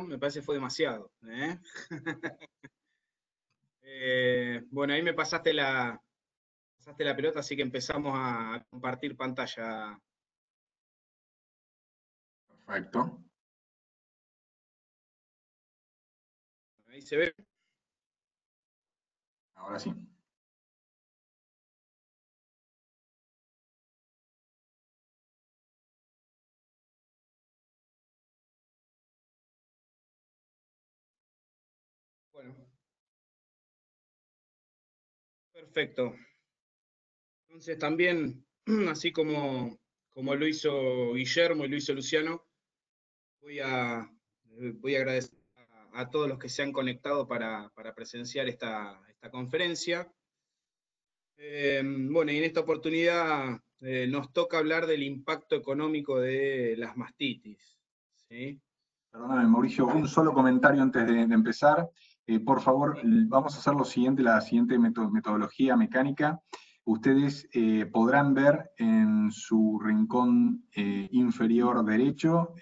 me parece que fue demasiado. Bueno, ahí me pasaste la pelota, así que empezamos a compartir pantalla. Perfecto. Ahí se ve. Ahora sí. Bueno. Perfecto. Entonces también, así como lo hizo Guillermo y lo hizo Luciano, voy a agradecer a todos los que se han conectado para presenciar esta conferencia. Bueno, y en esta oportunidad nos toca hablar del impacto económico de las mastitis, ¿sí? Perdóname, Mauricio, un solo comentario antes de empezar. Por favor, vamos a hacer lo siguiente, la siguiente metodología mecánica. Ustedes podrán ver en su rincón inferior derecho,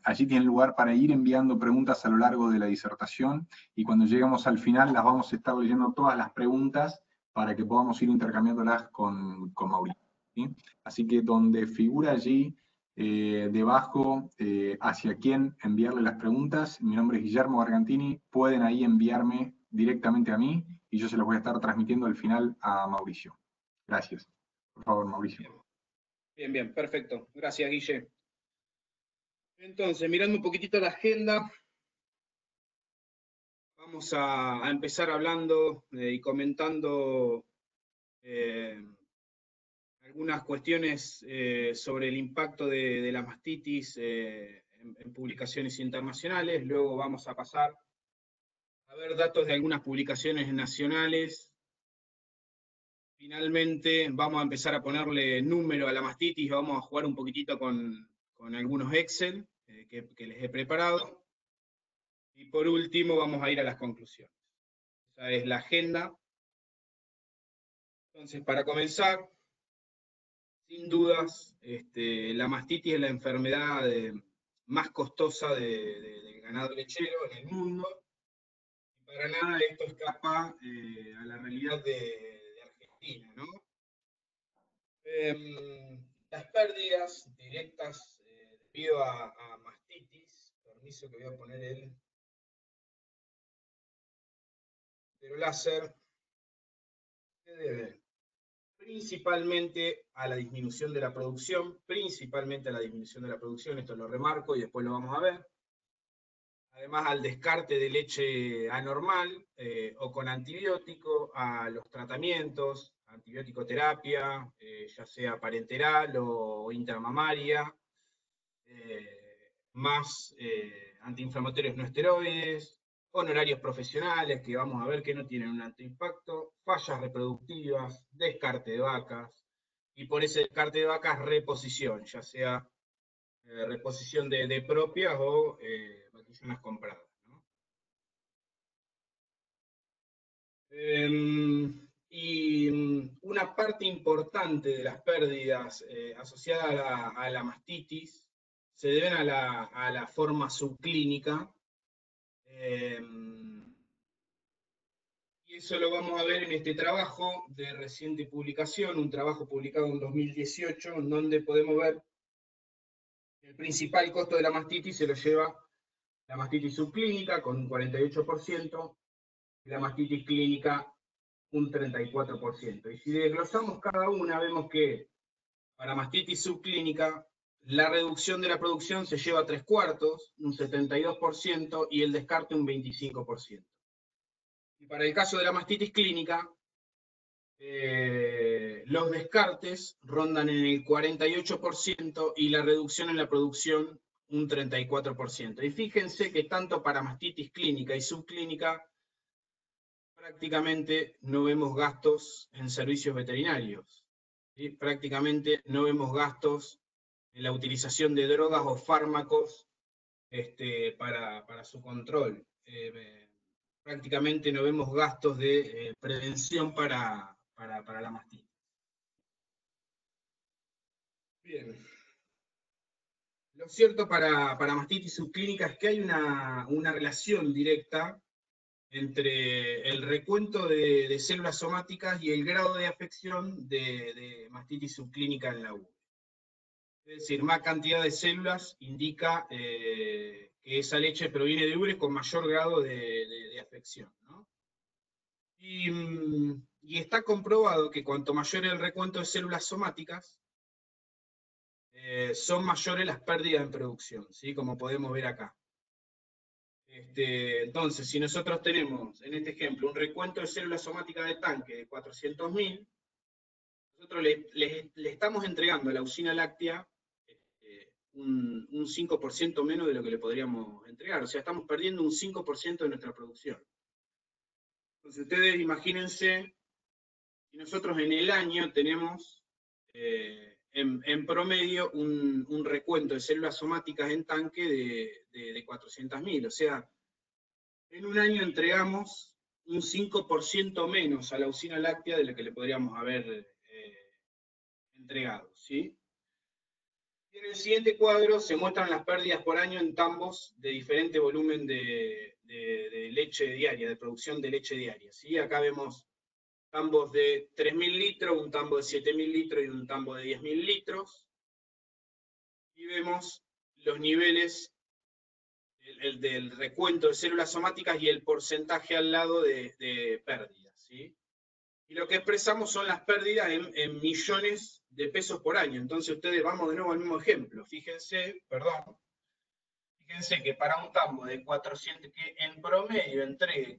allí tienen lugar para ir enviando preguntas a lo largo de la disertación, y cuando lleguemos al final las vamos a estar leyendo todas las preguntas para que podamos ir intercambiándolas con Mauricio, ¿sí? Así que donde figura allí debajo hacia quién enviarle las preguntas, mi nombre es Guillermo Gargantini, pueden ahí enviarme directamente a mí y yo se los voy a estar transmitiendo al final a Mauricio. Gracias. Por favor, Mauricio. Bien, bien, perfecto. Gracias, Guille. Entonces, mirando un poquitito la agenda, vamos a empezar hablando y comentando algunas cuestiones sobre el impacto de la mastitis en publicaciones internacionales. Luego vamos a pasar a ver datos de algunas publicaciones nacionales. Finalmente vamos a empezar a ponerle número a la mastitis, vamos a jugar un poquitito con algunos Excel que les he preparado. Y por último vamos a ir a las conclusiones. Esa es la agenda. Entonces, para comenzar, sin dudas, la mastitis es la enfermedad más costosa del ganado lechero en el mundo. Y para nada esto escapa a la realidad de Argentina, ¿no? Las pérdidas directas debido a mastitis, permiso que voy a poner el láser, se debe principalmente a la disminución de la producción, esto lo remarco y después lo vamos a ver. Además al descarte de leche anormal o con antibiótico, a los tratamientos, antibiótico-terapia, ya sea parenteral o intramamaria, más antiinflamatorios no esteroides, honorarios profesionales, que vamos a ver que no tienen un alto impacto, fallas reproductivas, descarte de vacas, y por ese descarte de vacas, reposición, ya sea reposición de propias o vaquillonas compradas, ¿no? Y una parte importante de las pérdidas asociadas a la mastitis se deben a la forma subclínica, y eso lo vamos a ver en este trabajo de reciente publicación, un trabajo publicado en 2018, en donde podemos ver que el principal costo de la mastitis se lo lleva la mastitis subclínica con un 48%, y la mastitis clínica un 34%. Y si desglosamos cada una, vemos que para mastitis subclínica, la reducción de la producción se lleva 3/4, un 72%, y el descarte un 25%. Y para el caso de la mastitis clínica, los descartes rondan en el 48% y la reducción en la producción un 34%. Y fíjense que tanto para mastitis clínica y subclínica prácticamente no vemos gastos en servicios veterinarios, ¿sí? Prácticamente no vemos gastos en la utilización de drogas o fármacos para su control. Prácticamente no vemos gastos de prevención para la mastitis. Bien. Lo cierto para mastitis subclínica es que hay una relación directa entre el recuento de células somáticas y el grado de afección de mastitis subclínica en la ubre. Es decir, más cantidad de células indica que esa leche proviene de ubres con mayor grado de afección, ¿no? Y está comprobado que cuanto mayor el recuento de células somáticas, son mayores las pérdidas en producción, ¿sí? Como podemos ver acá. Entonces, si nosotros tenemos, en este ejemplo, un recuento de células somáticas de tanque de 400.000, nosotros le estamos entregando a la usina láctea un 5% menos de lo que le podríamos entregar. O sea, estamos perdiendo un 5% de nuestra producción. Entonces, ustedes imagínense, si nosotros en el año tenemos en promedio un recuento de células somáticas en tanque de 400.000. O sea, en un año entregamos un 5% menos a la usina láctea de lo que le podríamos haber entregado, ¿sí? Y en el siguiente cuadro se muestran las pérdidas por año en tambos de diferente volumen de leche diaria, de producción de leche diaria, ¿sí? Acá vemos tambos de 3.000 litros, un tambo de 7.000 litros y un tambo de 10.000 litros. Y vemos los niveles del recuento de células somáticas y el porcentaje al lado de pérdidas, ¿sí? Y lo que expresamos son las pérdidas en millones de pesos por año. Entonces ustedes, vamos de nuevo al mismo ejemplo. Fíjense que para un tambo de 400, que en promedio entregue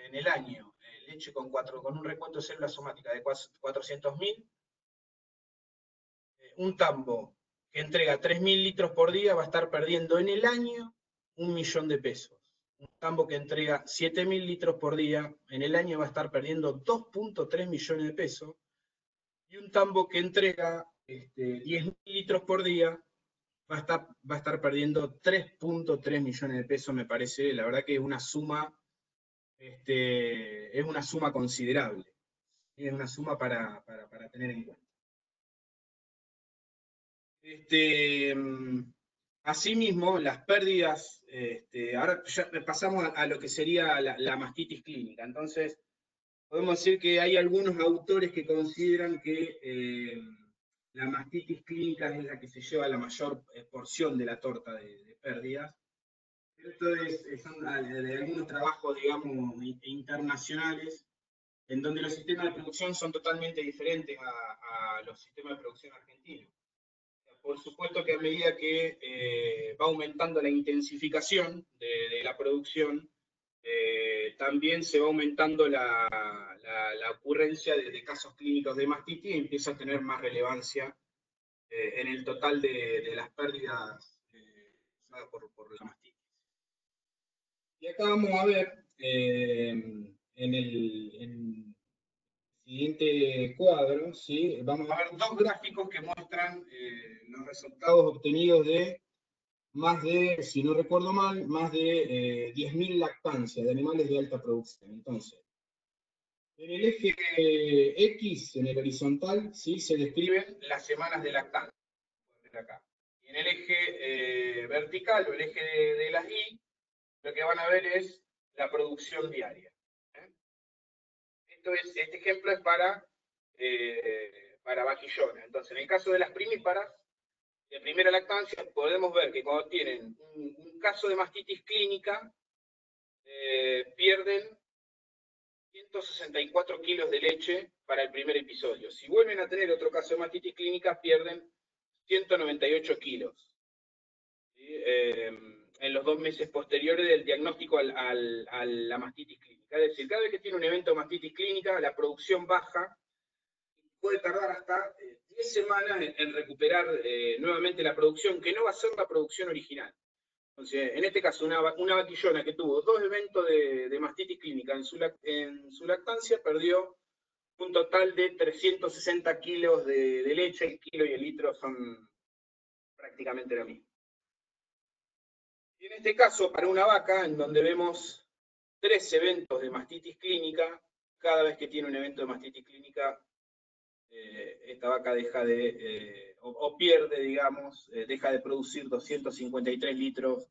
en el año leche con un recuento de células somáticas de 400.000, un tambo que entrega 3.000 litros por día va a estar perdiendo en el año 1.000.000 de pesos. Un tambo que entrega 7.000 litros por día en el año va a estar perdiendo 2.3 millones de pesos. Y un tambo que entrega 10.000 litros por día va a estar perdiendo 3.3 millones de pesos, me parece. La verdad que es una suma considerable. Es una suma para tener en cuenta. Asimismo, las pérdidas, ahora ya pasamos a lo que sería la mastitis clínica. Entonces, podemos decir que hay algunos autores que consideran que la mastitis clínica es la que se lleva la mayor porción de la torta de pérdidas. Pero esto son de algunos trabajos, digamos, internacionales, en donde los sistemas de producción son totalmente diferentes a los sistemas de producción argentinos. Por supuesto que a medida que va aumentando la intensificación de la producción, también se va aumentando la ocurrencia de casos clínicos de mastitis y empieza a tener más relevancia en el total de las pérdidas causadas por la mastitis. Y acá vamos a ver en el siguiente cuadro, ¿sí? Vamos a ver dos gráficos que muestran los resultados obtenidos de más de, si no recuerdo mal, más de 10.000 lactancias de animales de alta producción. Entonces, en el eje X, en el horizontal, ¿sí? Se describen las semanas de lactancia. Acá. Y en el eje vertical o el eje de las Y, lo que van a ver es la producción diaria. Este ejemplo es para vaquillones. Entonces, en el caso de las primíparas, de primera lactancia, podemos ver que cuando tienen un caso de mastitis clínica, pierden 164 kilos de leche para el primer episodio. Si vuelven a tener otro caso de mastitis clínica, pierden 198 kilos. ¿Sí? En los 2 meses posteriores del diagnóstico a la mastitis clínica. Es decir, cada vez que tiene un evento de mastitis clínica, la producción baja, puede tardar hasta 10 semanas en recuperar nuevamente la producción, que no va a ser la producción original. Entonces, en este caso, una vaquillona que tuvo 2 eventos de mastitis clínica en su lactancia, perdió un total de 360 kilos de leche. El kilo y el litro son prácticamente lo mismo. Y en este caso, para una vaca, en donde vemos 3 eventos de mastitis clínica, cada vez que tiene un evento de mastitis clínica, esta vaca deja de, o pierde, digamos, deja de producir 253 litros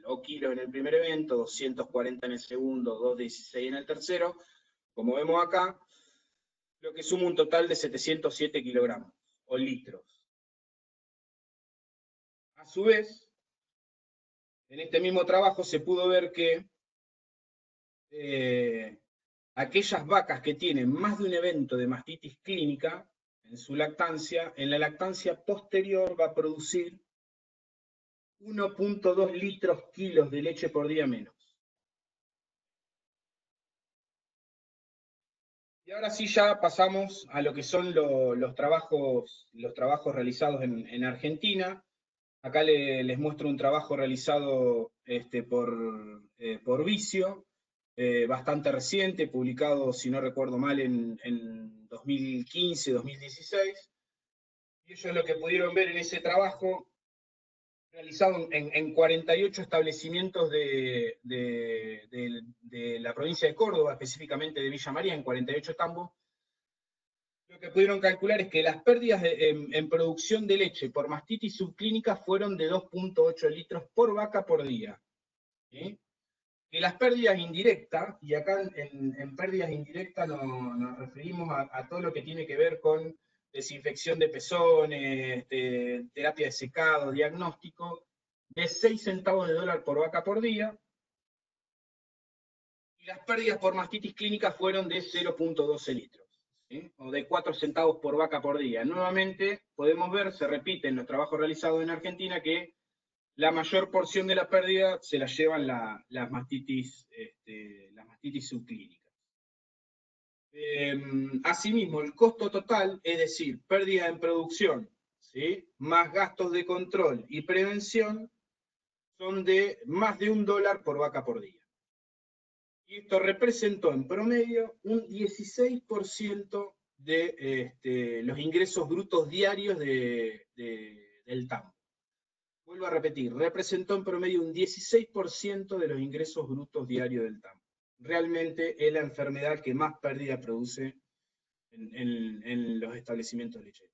o kilos en el primer evento, 240 en el segundo, 216 en el tercero, como vemos acá, lo que suma un total de 707 kilogramos, o litros. A su vez, en este mismo trabajo se pudo ver que aquellas vacas que tienen más de un evento de mastitis clínica en su lactancia, en la lactancia posterior va a producir 1.2 litros kilos de leche por día menos. Y ahora sí ya pasamos a lo que son los trabajos realizados en Argentina. Acá les muestro un trabajo realizado por Vicio, bastante reciente, publicado, si no recuerdo mal, en 2015, 2016. Y ellos lo que pudieron ver en ese trabajo, realizado en 48 establecimientos de la provincia de Córdoba, específicamente de Villa María, en 48 tambos, lo que pudieron calcular es que las pérdidas en producción de leche por mastitis subclínica fueron de 2.8 litros por vaca por día. ¿Sí? Que las pérdidas indirectas, y acá en pérdidas indirectas nos referimos a todo lo que tiene que ver con desinfección de pezones, terapia de secado, diagnóstico, de 6 centavos de dólar por vaca por día, y las pérdidas por mastitis clínica fueron de 0.12 litros, ¿sí? O de 4 centavos por vaca por día. Nuevamente podemos ver, se repite en los trabajos realizados en Argentina, que la mayor porción de la pérdida se la llevan las mastitis subclínicas. Asimismo, el costo total, es decir, pérdida en producción, ¿sí?, más gastos de control y prevención, son de más de $1 por vaca por día. Y esto representó en promedio un 16% de los ingresos brutos diarios del tambo. Vuelvo a repetir, representó en promedio un 16% de los ingresos brutos diarios del tambo. Realmente es la enfermedad que más pérdida produce en los establecimientos lecheros.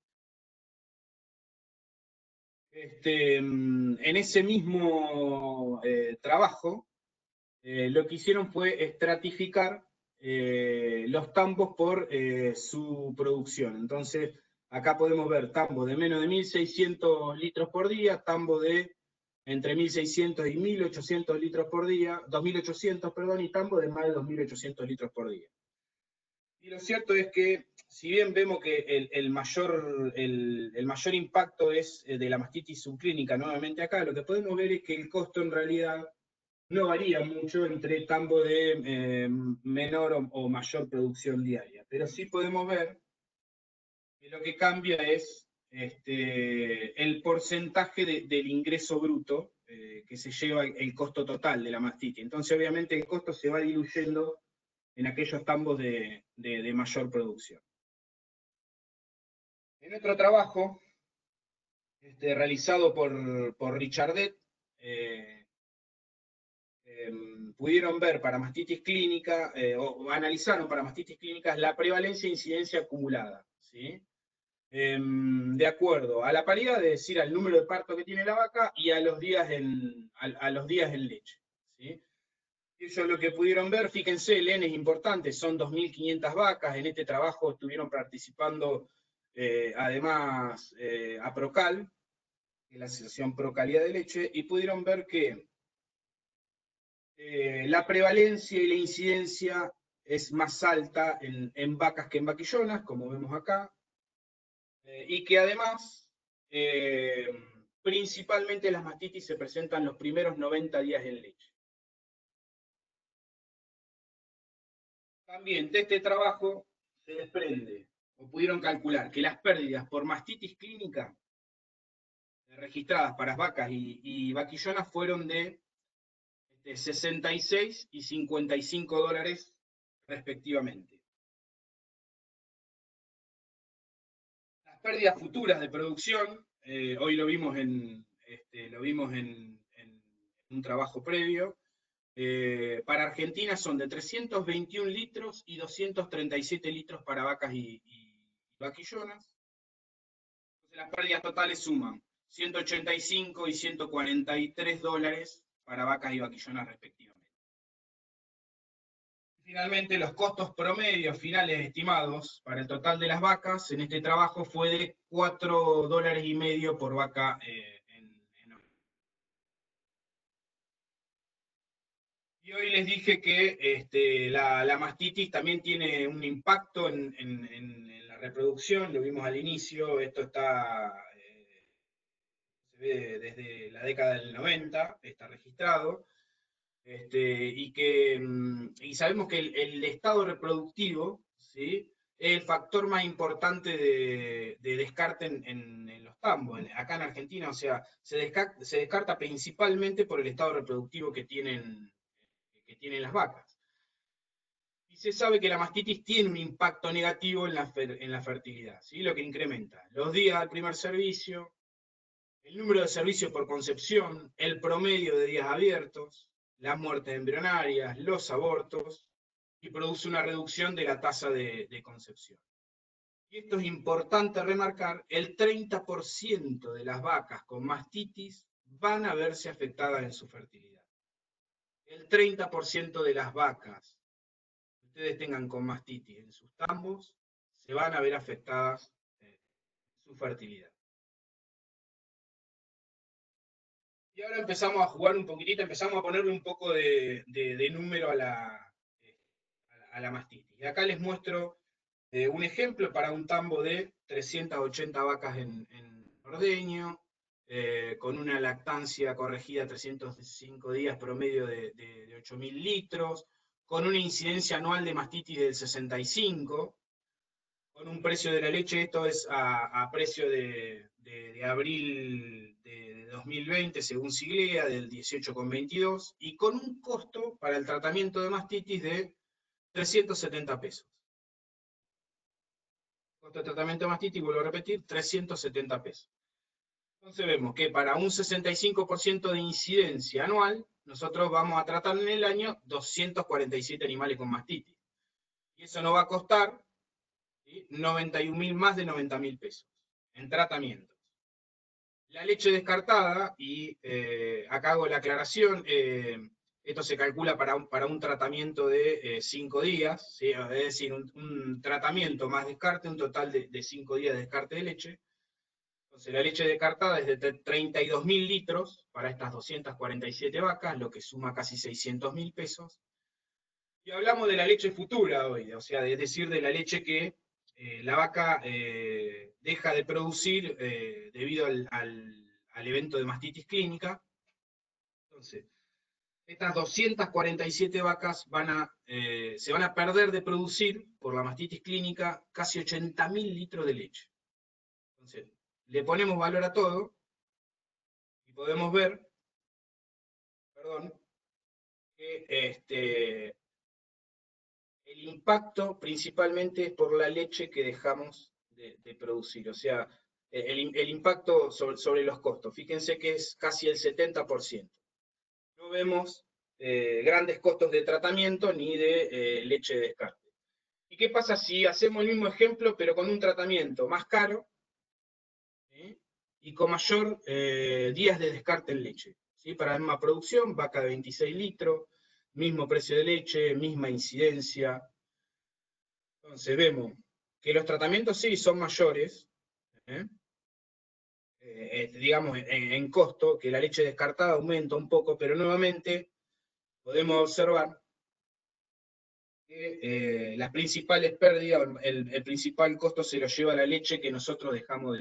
En ese mismo trabajo, lo que hicieron fue estratificar los tambos por su producción. Entonces, acá podemos ver tambos de menos de 1.600 litros por día, tambos de entre 1.600 y 1.800 litros por día, 2.800, perdón, y tambos de más de 2.800 litros por día. Y lo cierto es que, si bien vemos que el mayor impacto es de la mastitis subclínica nuevamente acá, lo que podemos ver es que el costo en realidad no varía mucho entre tambos de menor o mayor producción diaria, pero sí podemos ver que lo que cambia es el porcentaje del ingreso bruto que se lleva el costo total de la mastitis. Entonces, obviamente, el costo se va diluyendo en aquellos tambos de mayor producción. En otro trabajo realizado por Richardet, pudieron ver para mastitis clínica, o analizaron para mastitis clínicas la prevalencia e incidencia acumulada, ¿sí? De acuerdo a la paridad, es decir, al número de partos que tiene la vaca y a los días en leche, ¿sí? Ellos lo que pudieron ver, fíjense, el N es importante, son 2.500 vacas. En este trabajo estuvieron participando además APROCAL, que es la Asociación Pro Calidad de Leche, y pudieron ver que la prevalencia y la incidencia es más alta en vacas que en vaquillonas, como vemos acá, y que además principalmente las mastitis se presentan los primeros 90 días en leche. También de este trabajo se desprende, o pudieron calcular, que las pérdidas por mastitis clínica registradas para vacas y vaquillonas fueron de 66 y 55 dólares respectivamente. Las pérdidas futuras de producción, hoy lo vimos en un trabajo previo, para Argentina son de 321 litros y 237 litros para vacas y vaquillonas. Entonces las pérdidas totales suman 185 y 143 dólares para vacas y vaquillonas respectivamente. Finalmente, los costos promedios finales estimados para el total de las vacas en este trabajo fue de $4,5 por vaca Y hoy les dije que la mastitis también tiene un impacto en la reproducción, lo vimos al inicio, esto se ve desde la década del 90, está registrado. Y sabemos que el estado reproductivo, ¿sí?, es el factor más importante de descarte en los tambos. Acá en Argentina, o sea, se descarta principalmente por el estado reproductivo que tienen las vacas. Y se sabe que la mastitis tiene un impacto negativo en la fertilidad, ¿sí?, lo que incrementa los días al primer servicio, el número de servicios por concepción, el promedio de días abiertos, las muertes embrionarias, los abortos, y produce una reducción de la tasa de concepción. Y esto es importante remarcar, el 30% de las vacas con mastitis van a verse afectadas en su fertilidad. El 30% de las vacas que ustedes tengan con mastitis en sus tambos se van a ver afectadas en su fertilidad. Y ahora empezamos a jugar un poquitito, empezamos a ponerle un poco de número a la mastitis. Y acá les muestro un ejemplo para un tambo de 380 vacas en ordeño, con una lactancia corregida 305 días, promedio de 8.000 litros, con una incidencia anual de mastitis del 65, con un precio de la leche, esto es a precio de abril de 2020, según Siglea, del 18,22, y con un costo para el tratamiento de mastitis de 370 pesos. Costo de tratamiento de mastitis, vuelvo a repetir, 370 pesos. Entonces vemos que para un 65% de incidencia anual, nosotros vamos a tratar en el año 247 animales con mastitis. Y eso nos va a costar, ¿sí?, 91.000, más de 90.000 pesos en tratamientos. La leche descartada, y acá hago la aclaración, esto se calcula para un tratamiento de 5 días, ¿sí?, es decir, un tratamiento más descarte, un total de 5 días de descarte de leche. Entonces la leche descartada es de 32.000 litros para estas 247 vacas, lo que suma casi 600.000 pesos. Y hablamos de la leche futura hoy, o sea, es decir, de la leche que la vaca deja de producir debido al evento de mastitis clínica. Entonces, estas 247 vacas se van a perder de producir por la mastitis clínica casi 80.000 litros de leche. Entonces, le ponemos valor a todo y podemos ver, que el impacto principalmente es por la leche que dejamos de producir, o sea, el impacto sobre los costos. Fíjense que es casi el 70%. No vemos grandes costos de tratamiento ni de leche de descarte. ¿Y qué pasa si hacemos el mismo ejemplo, pero con un tratamiento más caro, ¿sí?, y con mayor días de descarte en leche? ¿Sí? Para la misma producción, vaca de 26 litros, mismo precio de leche, misma incidencia. Entonces vemos que los tratamientos sí son mayores, digamos, en costo, que la leche descartada aumenta un poco, pero nuevamente podemos observar que las principales pérdidas, el principal costo se lo lleva la leche que nosotros dejamos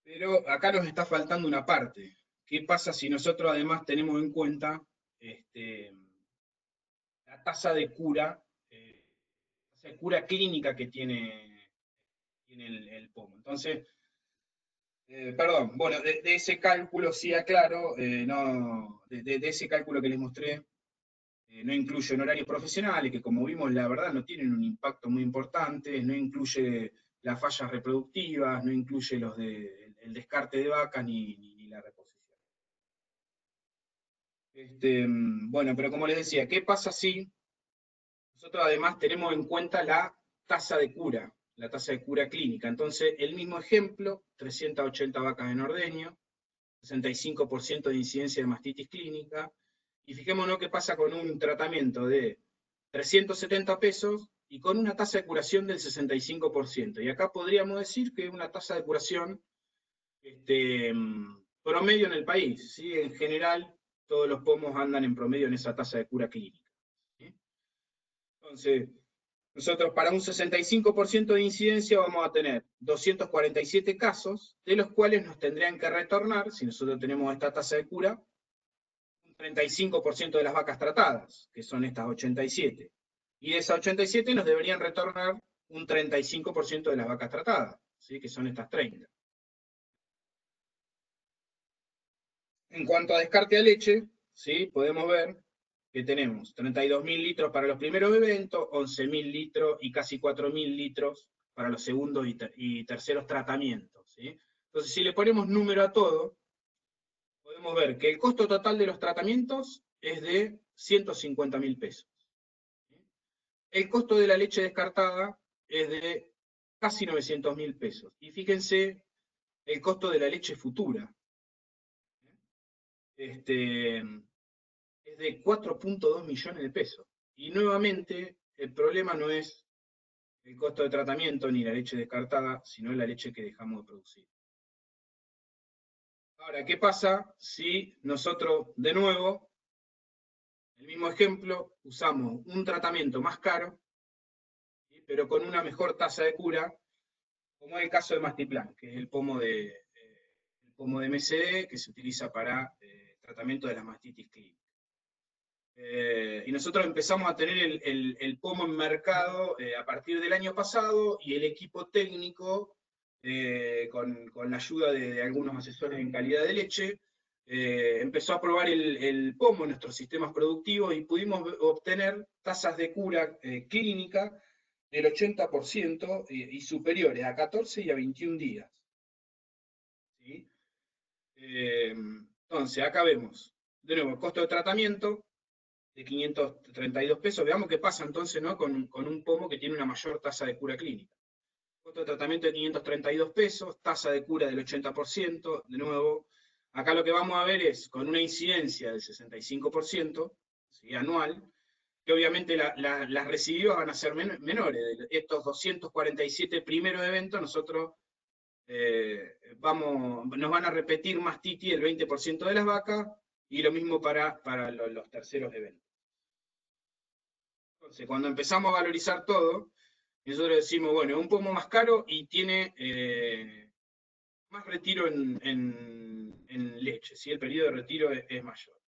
Pero acá nos está faltando una parte. ¿Qué pasa si nosotros además tenemos en cuenta la tasa de cura, clínica que tiene el pomo? Entonces, perdón, bueno, de ese cálculo sí aclaro, de ese cálculo que les mostré, no incluye honorarios profesionales, que como vimos, la verdad no tienen un impacto muy importante, no incluye las fallas reproductivas, no incluye el descarte de vacas ni la reposición. Bueno, pero como les decía, ¿qué pasa si nosotros además tenemos en cuenta la tasa de cura, la tasa de cura clínica. Entonces, el mismo ejemplo, 380 vacas en ordeño, 65% de incidencia de mastitis clínica, y fijémonos qué pasa con un tratamiento de 370 pesos y con una tasa de curación del 65%. Y acá podríamos decir que una tasa de curación promedio en el país, ¿sí? En general, todos los pomos andan en promedio en esa tasa de cura clínica, ¿sí? Entonces, nosotros para un 65% de incidencia vamos a tener 247 casos, de los cuales nos tendrían que retornar, si nosotros tenemos esta tasa de cura, un 35% de las vacas tratadas, que son estas 87. Y de esas 87 nos deberían retornar un 35% de las vacas tratadas, ¿sí? Que son estas 30. En cuanto a descarte de leche, ¿sí? Podemos ver que tenemos 32.000 litros para los primeros eventos, 11.000 litros y casi 4.000 litros para los segundos y terceros tratamientos, ¿sí? Entonces, si le ponemos número a todo, podemos ver que el costo total de los tratamientos es de 150.000 pesos. ¿Sí? El costo de la leche descartada es de casi 900.000 pesos. Y fíjense el costo de la leche futura. Es de 4.2 millones de pesos. Y nuevamente, el problema no es el costo de tratamiento ni la leche descartada, sino la leche que dejamos de producir. Ahora, ¿qué pasa si nosotros, de nuevo, el mismo ejemplo, usamos un tratamiento más caro, ¿sí? Pero con una mejor tasa de cura, como es el caso de Mastiplan, que es el pomo de MSD que se utiliza para tratamiento de la mastitis clínica. Y nosotros empezamos a tener el pomo en mercado a partir del año pasado, y el equipo técnico, con la ayuda de algunos asesores en calidad de leche, empezó a probar el pomo en nuestros sistemas productivos y pudimos obtener tasas de cura clínica del 80% y superiores a 14 y a 21 días. ¿Sí? Entonces, acá vemos, de nuevo, el costo de tratamiento de 532 pesos. Veamos qué pasa entonces, ¿no? con un pomo que tiene una mayor tasa de cura clínica. Costo de tratamiento de 532 pesos, tasa de cura del 80%. De nuevo, acá lo que vamos a ver es con una incidencia del 65%, ¿sí? Anual, que obviamente las recidivas van a ser menores. De estos 247 primeros eventos, nosotros nos van a repetir mastitis el 20% de las vacas, y lo mismo para los terceros eventos. Entonces, cuando empezamos a valorizar todo, nosotros decimos, bueno, un pomo más caro y tiene más retiro en leche, ¿sí? El periodo de retiro es mayor.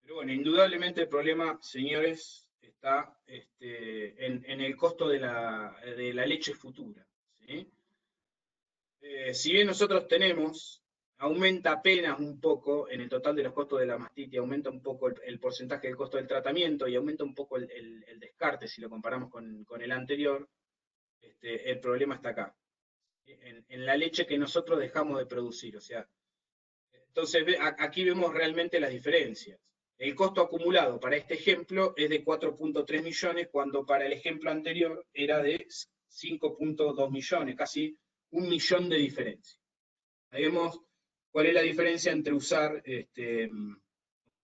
Pero bueno, indudablemente el problema, señores, está en el costo de la leche futura, ¿sí? Si bien nosotros aumenta apenas un poco en el total de los costos de la mastitis, aumenta un poco el porcentaje del costo del tratamiento y aumenta un poco el descarte si lo comparamos con el anterior, el problema está acá, en la leche que nosotros dejamos de producir. O sea, entonces aquí vemos realmente las diferencias. El costo acumulado para este ejemplo es de 4.3 millones, cuando para el ejemplo anterior era de 5.2 millones, casi 1 millón de diferencia. Ahí vemos cuál es la diferencia entre usar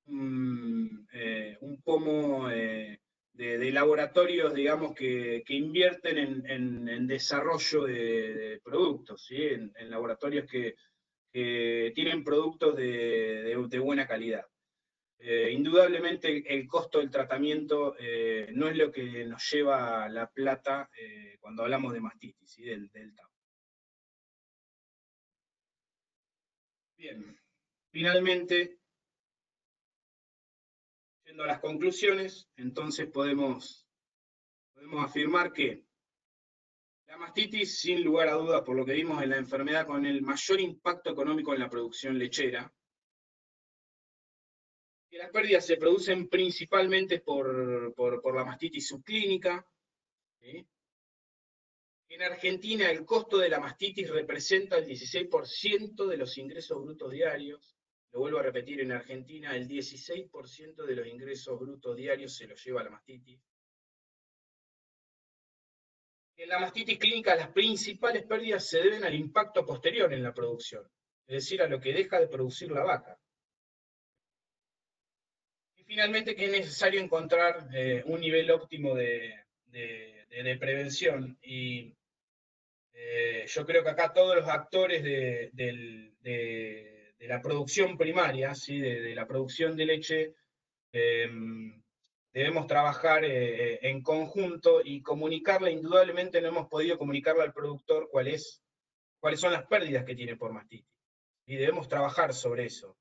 un pomo de laboratorios, digamos, que invierten en desarrollo de productos, ¿sí? En laboratorios que tienen productos de buena calidad. Indudablemente el costo del tratamiento no es lo que nos lleva la plata cuando hablamos de mastitis, ¿sí? del TAP. Bien, finalmente, yendo a las conclusiones, entonces podemos afirmar que la mastitis, sin lugar a dudas, por lo que vimos, es la enfermedad con el mayor impacto económico en la producción lechera. Que las pérdidas se producen principalmente por la mastitis subclínica. ¿Sí? En Argentina, el costo de la mastitis representa el 16% de los ingresos brutos diarios. Lo vuelvo a repetir, en Argentina el 16% de los ingresos brutos diarios se los lleva la mastitis. En la mastitis clínica las principales pérdidas se deben al impacto posterior en la producción, es decir, a lo que deja de producir la vaca. Y finalmente que es necesario encontrar un nivel óptimo de prevención. Y yo creo que acá todos los actores de la producción primaria, ¿sí? de la producción de leche, debemos trabajar en conjunto y comunicarle. Indudablemente no hemos podido comunicarle al productor cuáles son las pérdidas que tiene por mastitis. Y debemos trabajar sobre eso.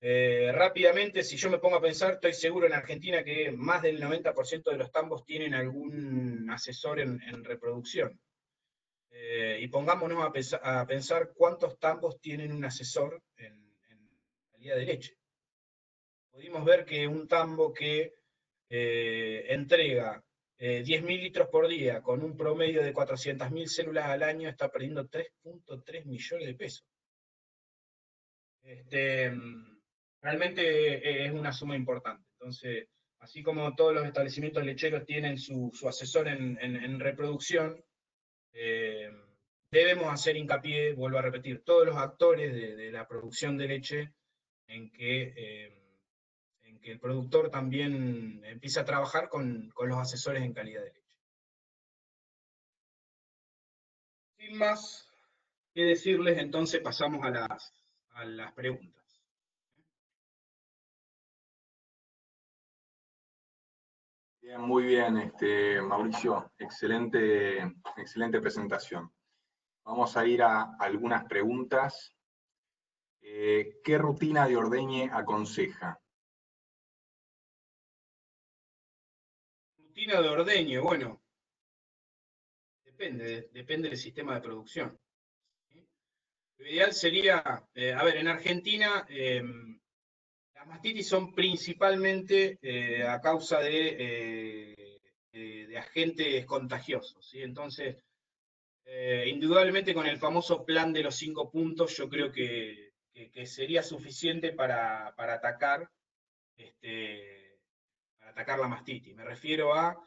Rápidamente, si yo me pongo a pensar, estoy seguro en Argentina que más del 90% de los tambos tienen algún asesor en reproducción. Y pongámonos a pensar cuántos tambos tienen un asesor en calidad de leche. Pudimos ver que un tambo que entrega 10.000 litros por día con un promedio de 400.000 células al año está perdiendo 3.3 millones de pesos. Realmente es una suma importante. Entonces, así como todos los establecimientos lecheros tienen su asesor en reproducción, debemos hacer hincapié, vuelvo a repetir, todos los actores de la producción de leche en que el productor también empiece a trabajar con los asesores en calidad de leche. Sin más que decirles, entonces pasamos a las preguntas. Bien, muy bien, Mauricio. Excelente presentación. Vamos a ir a algunas preguntas. ¿Qué rutina de ordeñe aconseja? Rutina de ordeño, bueno, depende del sistema de producción. ¿Sí? Lo ideal sería, a ver, en Argentina las mastitis son principalmente a causa de agentes contagiosos, ¿sí? Entonces, indudablemente con el famoso plan de los 5 puntos, yo creo que sería suficiente para atacar la mastitis. Me refiero a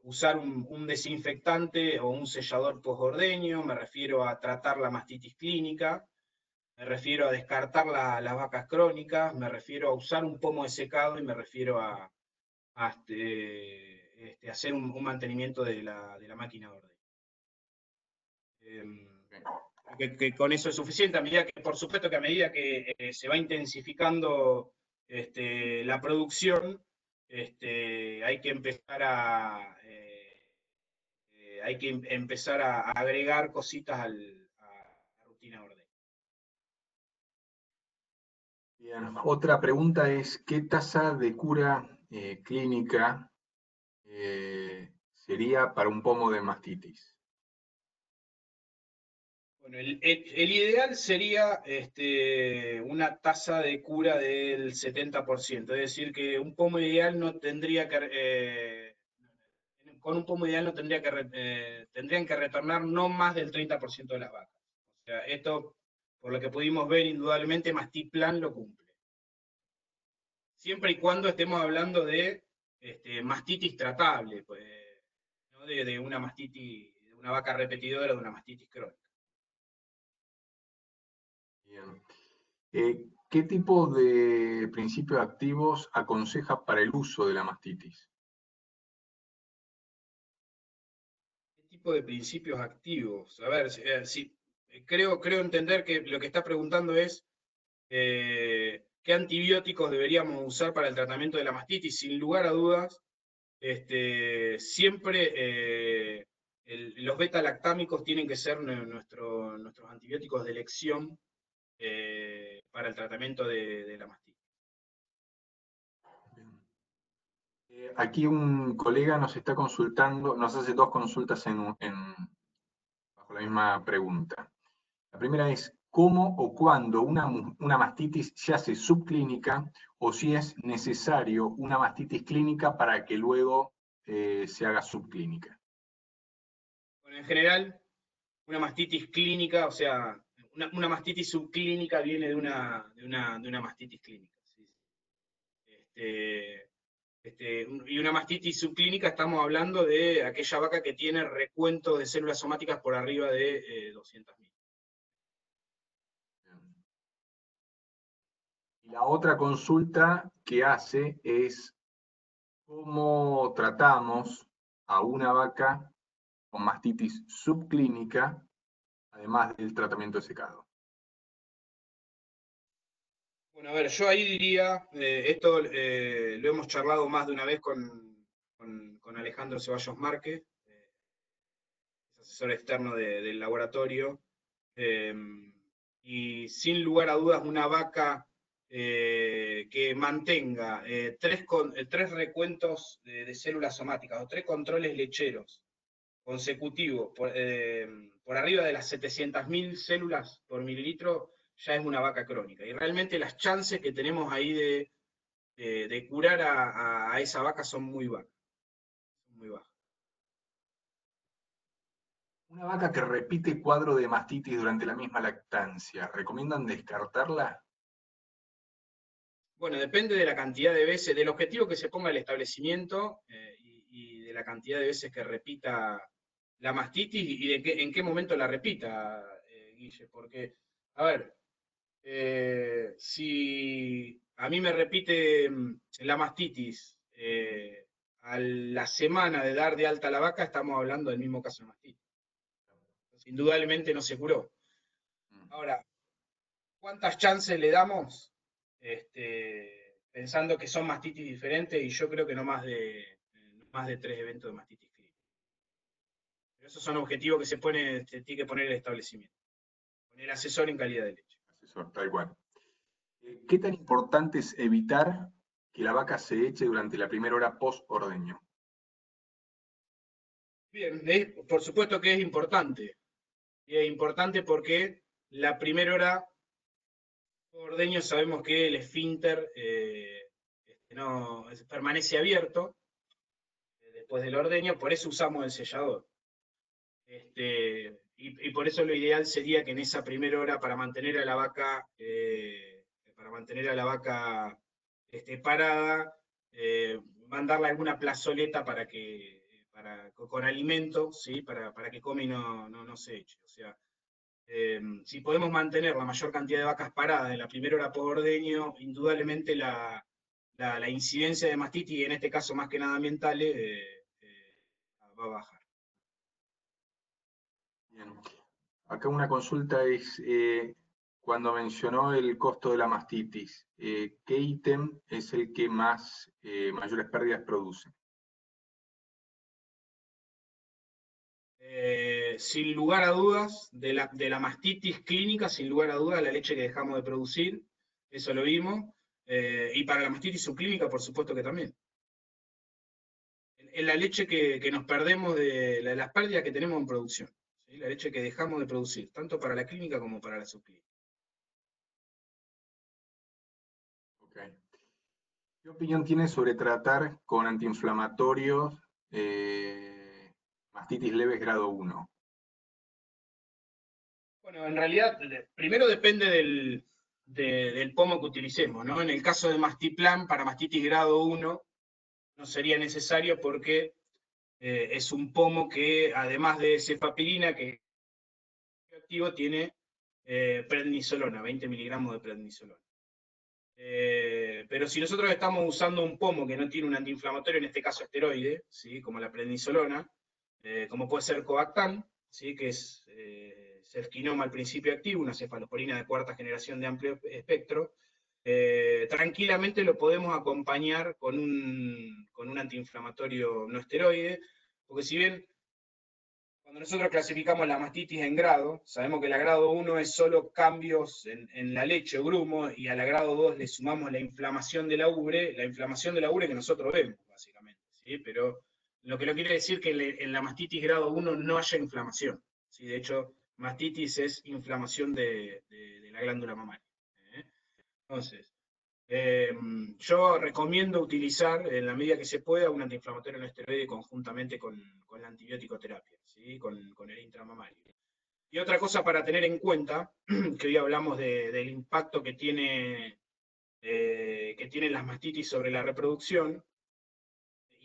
usar un desinfectante o un sellador postordeño, me refiero a tratar la mastitis clínica, me refiero a descartar las vacas crónicas, me refiero a usar un pomo de secado y me refiero a hacer un mantenimiento de la máquina de ordeño. Que con eso es suficiente, a medida que, por supuesto que a medida que se va intensificando la producción, hay que empezar a agregar cositas a la rutina de orden. Bien, otra pregunta es, ¿qué tasa de cura clínica sería para un pomo de mastitis? Bueno, el ideal sería una tasa de cura del 70%, es decir, que un pomo ideal no tendría que, con un pomo ideal no tendrían que retornar no más del 30% de las vacas. O sea, esto, por lo que pudimos ver, indudablemente Mastiplan lo cumple. Siempre y cuando estemos hablando de mastitis tratable, pues, no de una mastitis, de una vaca repetidora, de una mastitis crónica. Bien. ¿Qué tipo de principios activos aconseja para el uso de la mastitis? ¿Qué tipo de principios activos? A ver, creo entender que lo que está preguntando es qué antibióticos deberíamos usar para el tratamiento de la mastitis. Sin lugar a dudas, siempre los beta-lactámicos tienen que ser nuestros antibióticos de elección para el tratamiento de la mastitis. Aquí un colega nos está consultando, nos hace dos consultas bajo la misma pregunta. La primera es, ¿cómo o cuándo una mastitis se hace subclínica o si es necesario una mastitis clínica para que luego se haga subclínica? Bueno, en general, una mastitis clínica, o sea, una mastitis subclínica viene de una mastitis clínica. ¿Sí? y una mastitis subclínica estamos hablando de aquella vaca que tiene recuento de células somáticas por arriba de 200.000. Y la otra consulta que hace es cómo tratamos a una vaca con mastitis subclínica, además del tratamiento de secado. Bueno, a ver, yo ahí diría, esto lo hemos charlado más de una vez con Alejandro Ceballos Márquez, es asesor externo del laboratorio, y sin lugar a dudas una vaca que mantenga tres recuentos de células somáticas o 3 controles lecheros consecutivos por arriba de las 700.000 células por mililitro, ya es una vaca crónica. Y realmente las chances que tenemos ahí de curar a esa vaca son muy bajas. Muy bajas. Una vaca que repite cuadro de mastitis durante la misma lactancia, ¿recomiendan descartarla? Bueno, depende de la cantidad de veces, del objetivo que se ponga el establecimiento y de la cantidad de veces que repita la mastitis y en qué momento la repita, Guille. Porque, a ver, si a mí me repite la mastitis a la semana de dar de alta a la vaca, estamos hablando del mismo caso de mastitis. Entonces, indudablemente no se curó. Ahora, ¿cuántas chances le damos? Pensando que son mastitis diferentes, y yo creo que no más de 3 eventos de mastitis clínica. Pero esos son objetivos que tiene que poner el establecimiento, con el asesor en calidad de leche. Asesor, tal cual. ¿Qué tan importante es evitar que la vaca se eche durante la primera hora post-ordeño? Bien, por supuesto que es importante. Y es importante porque la primera hora ordeño sabemos que el esfínter permanece abierto después del ordeño, por eso usamos el sellador. Y por eso lo ideal sería que en esa primera hora, para mantener a la vaca, parada, mandarle alguna plazoleta con alimento, ¿sí? para que come y no se eche. O sea, si podemos mantener la mayor cantidad de vacas paradas en la primera hora por ordeño, indudablemente la incidencia de mastitis, y en este caso más que nada ambientales, va a bajar. Bien. Acá una consulta es, cuando mencionó el costo de la mastitis, ¿qué ítem es el que mayores pérdidas produce? Sin lugar a dudas, de la mastitis clínica, sin lugar a dudas, la leche que dejamos de producir, eso lo vimos, y para la mastitis subclínica, por supuesto que también. En la leche que nos perdemos, de las pérdidas que tenemos en producción, ¿sí? La leche que dejamos de producir, tanto para la clínica como para la subclínica. Okay. ¿Qué opinión tiene sobre tratar con antiinflamatorios mastitis leves grado 1? Bueno, en realidad, primero depende del pomo que utilicemos, ¿no? En el caso de Mastiplan, para mastitis grado 1, no sería necesario porque es un pomo que, además de cefapirina, que es activo, tiene prednisolona, 20 miligramos de prednisolona. Pero si nosotros estamos usando un pomo que no tiene un antiinflamatorio, en este caso esteroide, ¿sí? Como la prednisolona, como puede ser Coactam, ¿sí? Que es cefquinoma al principio activo, una cefalosporina de cuarta generación de amplio espectro, tranquilamente lo podemos acompañar con un antiinflamatorio no esteroide, porque si bien cuando nosotros clasificamos la mastitis en grado, sabemos que la grado 1 es solo cambios en la leche o grumo, y a la grado 2 le sumamos la inflamación de la ubre que nosotros vemos, básicamente, ¿sí? Pero lo que no quiere decir que en la mastitis grado 1 no haya inflamación, ¿sí? De hecho, mastitis es inflamación de la glándula mamaria. Entonces, yo recomiendo utilizar, en la medida que se pueda, un antiinflamatorio no esteroide conjuntamente con la antibiótico terapia, ¿sí? con el intramamario. Y otra cosa para tener en cuenta, que hoy hablamos del impacto que tienen las mastitis sobre la reproducción,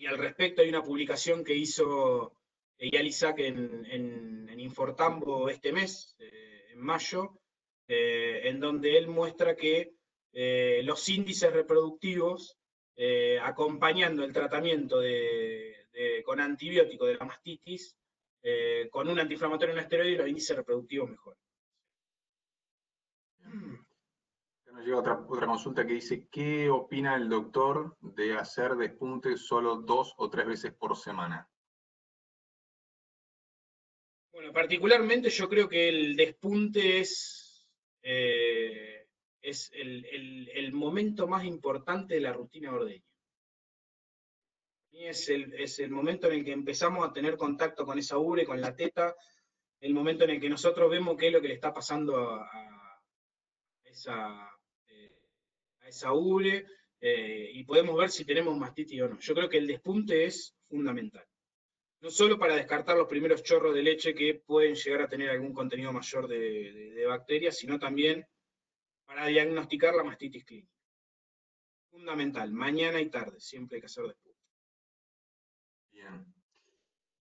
Y al respecto hay una publicación que hizo Eyal Isaac en Infortambo este mes, en mayo, en donde él muestra que los índices reproductivos, acompañando el tratamiento con antibiótico de la mastitis, con un antiinflamatorio no esteroide, los índices reproductivos mejoran. Nos llega otra consulta que dice, ¿qué opina el doctor de hacer despunte solo 2 o 3 veces por semana? Bueno, particularmente yo creo que el despunte es el momento más importante de la rutina ordeña. Es el momento en el que empezamos a tener contacto con esa ubre, con la teta, el momento en el que nosotros vemos qué es lo que le está pasando a esa ubre, y podemos ver si tenemos mastitis o no. Yo creo que el despunte es fundamental. No solo para descartar los primeros chorros de leche que pueden llegar a tener algún contenido mayor de bacterias, sino también para diagnosticar la mastitis clínica. Fundamental, mañana y tarde, siempre hay que hacer despunte. Bien.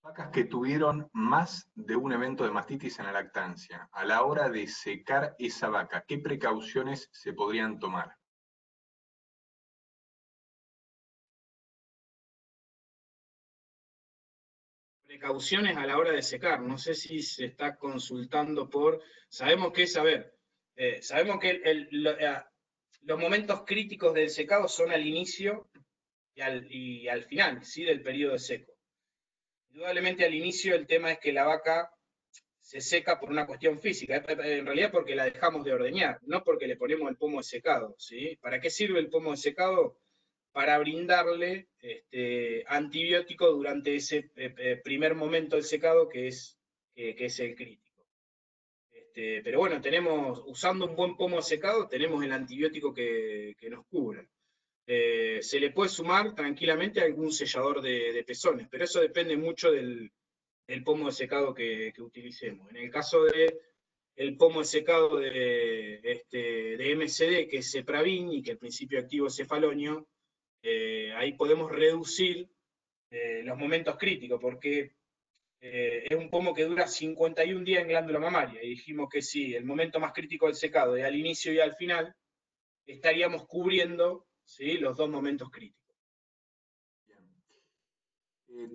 Vacas que tuvieron más de un evento de mastitis en la lactancia, a la hora de secar esa vaca, ¿qué precauciones se podrían tomar? Precauciones a la hora de secar, no sé si se está consultando sabemos que sabemos que los momentos críticos del secado son al inicio y al final, ¿sí?, del periodo de seco. Indudablemente al inicio el tema es que la vaca se seca por una cuestión física, en realidad porque la dejamos de ordeñar, no porque le ponemos el pomo de secado, ¿sí? ¿Para qué sirve el pomo de secado? Para brindarle antibiótico durante ese primer momento del secado que es el crítico. Pero bueno, usando un buen pomo de secado, tenemos el antibiótico que nos cubre. Se le puede sumar tranquilamente algún sellador de pezones, pero eso depende mucho del pomo de secado que utilicemos. En el caso del pomo de secado de MSD, que es Cepravin y que el principio activo es cefalonio, ahí podemos reducir los momentos críticos, porque es un pomo que dura 51 días en glándula mamaria, y dijimos que sí, el momento más crítico del secado es al inicio y al final, estaríamos cubriendo, ¿sí?, los dos momentos críticos.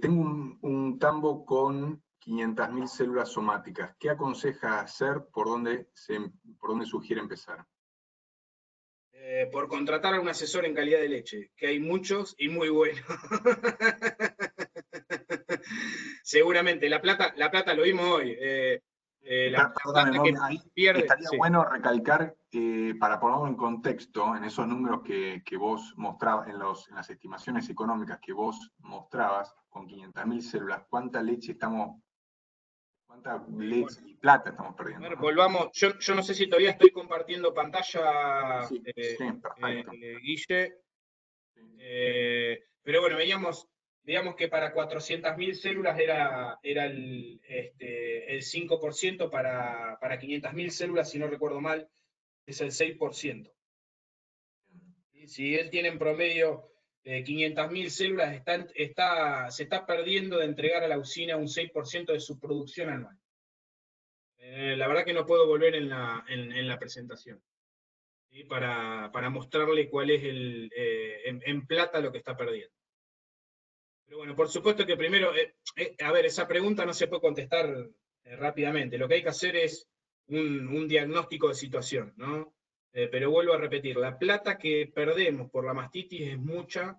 Tengo un tambo con 500.000 células somáticas. ¿Qué aconseja hacer? ¿Por dónde sugiere empezar? Por contratar a un asesor en calidad de leche, que hay muchos y muy buenos. Seguramente, La Plata lo vimos hoy. Estaría bueno recalcar, para ponerlo en contexto, en esos números que vos mostrabas, en las estimaciones económicas que vos mostrabas, con 500.000 células, ¿cuánta leche y plata estamos perdiendo? Bueno, volvamos, yo no sé si todavía estoy compartiendo pantalla, sí, perfecto. Guille, pero bueno, veíamos que para 400.000 células era el 5%, para 500.000 células, si no recuerdo mal, es el 6%. Si él tiene en promedio 500.000 células, se está perdiendo de entregar a la usina un 6% de su producción anual. La verdad que no puedo volver en la presentación, ¿sí?, para mostrarle cuál es en plata lo que está perdiendo. Pero bueno, por supuesto que primero, a ver, esa pregunta no se puede contestar rápidamente. Lo que hay que hacer es un diagnóstico de situación, ¿no? Pero vuelvo a repetir, la plata que perdemos por la mastitis es mucha,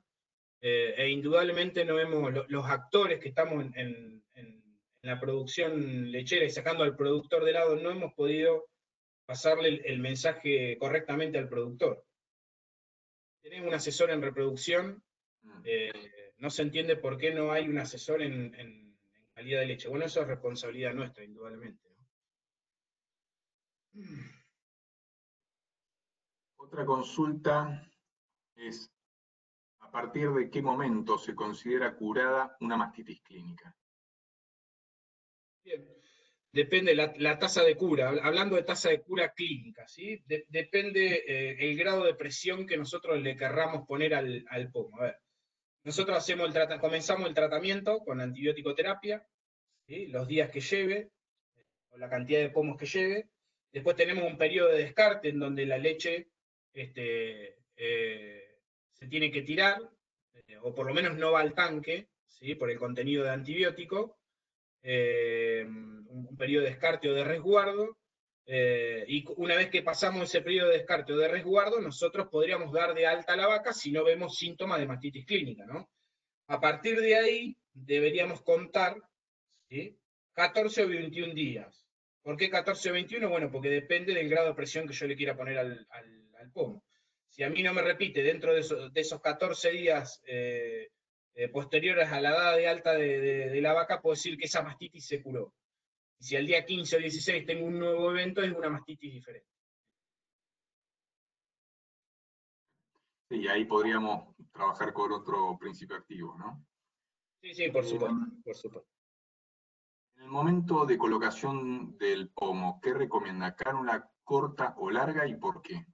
e indudablemente no vemos los actores que estamos en la producción lechera y sacando al productor de lado, no hemos podido pasarle el mensaje correctamente al productor. Tenemos un asesor en reproducción, no se entiende por qué no hay un asesor en calidad de leche. Bueno, eso es responsabilidad nuestra, indudablemente, ¿no? Otra consulta es, ¿a partir de qué momento se considera curada una mastitis clínica? Bien. Depende la tasa de cura, hablando de tasa de cura clínica, ¿sí? Depende el grado de presión que nosotros le querramos poner al pomo. A ver, Nosotros comenzamos el tratamiento con antibiótico terapia, ¿sí? Los días que lleve, o la cantidad de pomos que lleve. Después tenemos un periodo de descarte en donde la leche se tiene que tirar, o por lo menos no va al tanque, ¿sí? Por el contenido de antibiótico. Un periodo de descarte o de resguardo. Y una vez que pasamos ese periodo de descarte o de resguardo, nosotros podríamos dar de alta a la vaca si no vemos síntomas de mastitis clínica, ¿no? A partir de ahí deberíamos contar, ¿sí? 14 o 21 días. ¿Por qué 14 o 21? Bueno, porque depende del grado de presión que yo le quiera poner al pomo. Si a mí no me repite dentro de esos 14 días posteriores a la dada de alta de la vaca, puedo decir que esa mastitis se curó. Y si al día 15 o 16 tengo un nuevo evento, es una mastitis diferente. Y ahí podríamos trabajar con otro principio activo, ¿no? Sí, sí, por supuesto, por supuesto. En el momento de colocación del pomo, ¿qué recomienda? ¿Cánula corta o larga y por qué?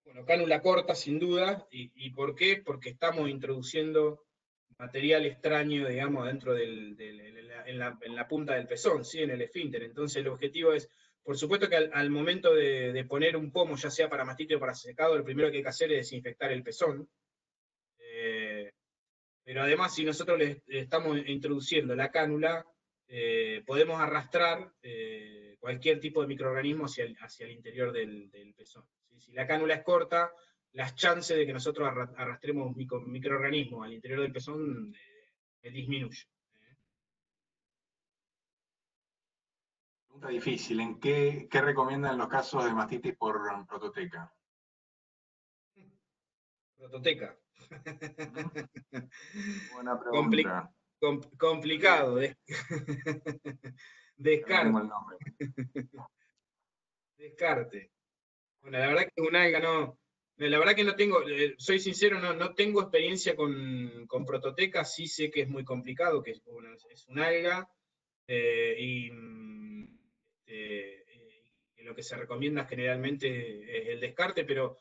Bueno, cánula corta, sin duda. ¿Y por qué? Porque estamos introduciendo material extraño, digamos, dentro en la punta del pezón, ¿sí? En el esfínter. Entonces el objetivo es, por supuesto que al momento de poner un pomo, ya sea para mastitis o para secado, lo primero que hay que hacer es desinfectar el pezón. Pero además, si nosotros le estamos introduciendo la cánula, podemos arrastrar cualquier tipo de microorganismo hacia el interior del pezón. ¿Sí? Si la cánula es corta, las chances de que nosotros arrastremos microorganismos al interior del pezón disminuye. Pregunta difícil. ¿Qué recomiendan en los casos de mastitis por prototeca? Prototeca. Buena Compli pregunta. complicado. No tengo Descarte. el nombre. Descarte. Bueno, la verdad que un alga no. La verdad que no tengo, soy sincero, no tengo experiencia con prototeca, sí sé que es muy complicado, que es un alga, y lo que se recomienda generalmente es el descarte, pero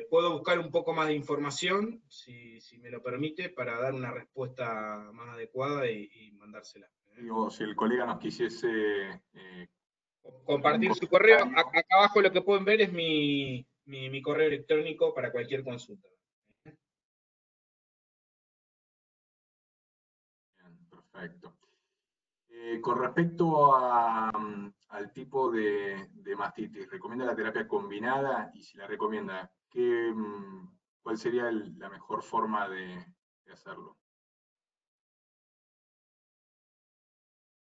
puedo buscar un poco más de información, si me lo permite, para dar una respuesta más adecuada y mandársela. Digo, si el colega nos quisiese poner un Compartir su correo. comentario. Acá abajo lo que pueden ver es mi correo electrónico para cualquier consulta. Bien, perfecto. Con respecto al tipo de mastitis, ¿recomienda la terapia combinada? Y si la recomienda, ¿cuál sería la mejor forma de hacerlo?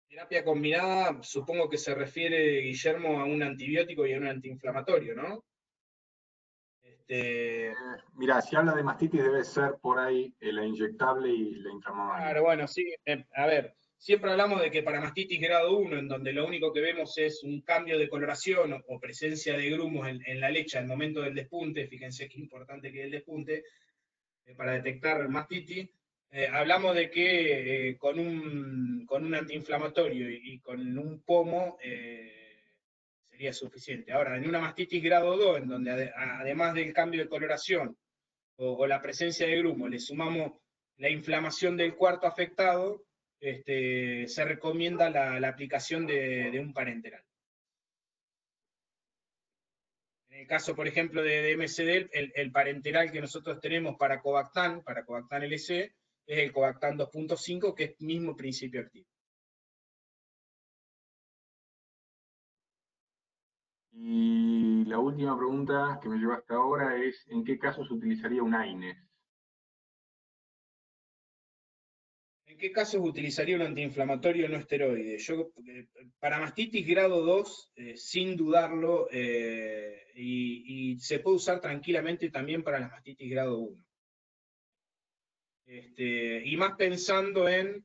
Terapia combinada, supongo que se refiere, Guillermo, a un antibiótico y a un antiinflamatorio, ¿no? Mira, si habla de mastitis debe ser por ahí la inyectable y la inflamamaria. Claro, bueno, sí. A ver, siempre hablamos de que para mastitis grado 1, en donde lo único que vemos es un cambio de coloración o presencia de grumos en la leche al momento del despunte, fíjense qué importante que es el despunte, para detectar mastitis, hablamos de que con un antiinflamatorio y con un pomo sería suficiente. Ahora, en una mastitis grado 2, en donde además del cambio de coloración o la presencia de grumo, le sumamos la inflamación del cuarto afectado, se recomienda la aplicación de un parenteral. En el caso, por ejemplo, de MSD, el parenteral que nosotros tenemos para Covactan LC, es el Covactan 2.5, que es mismo principio activo. Y la última pregunta que me lleva hasta ahora es, ¿en qué casos utilizaría un AINES? ¿En qué casos utilizaría un antiinflamatorio no esteroide? Yo, para mastitis grado 2, sin dudarlo, y se puede usar tranquilamente también para las mastitis grado 1. Y más pensando en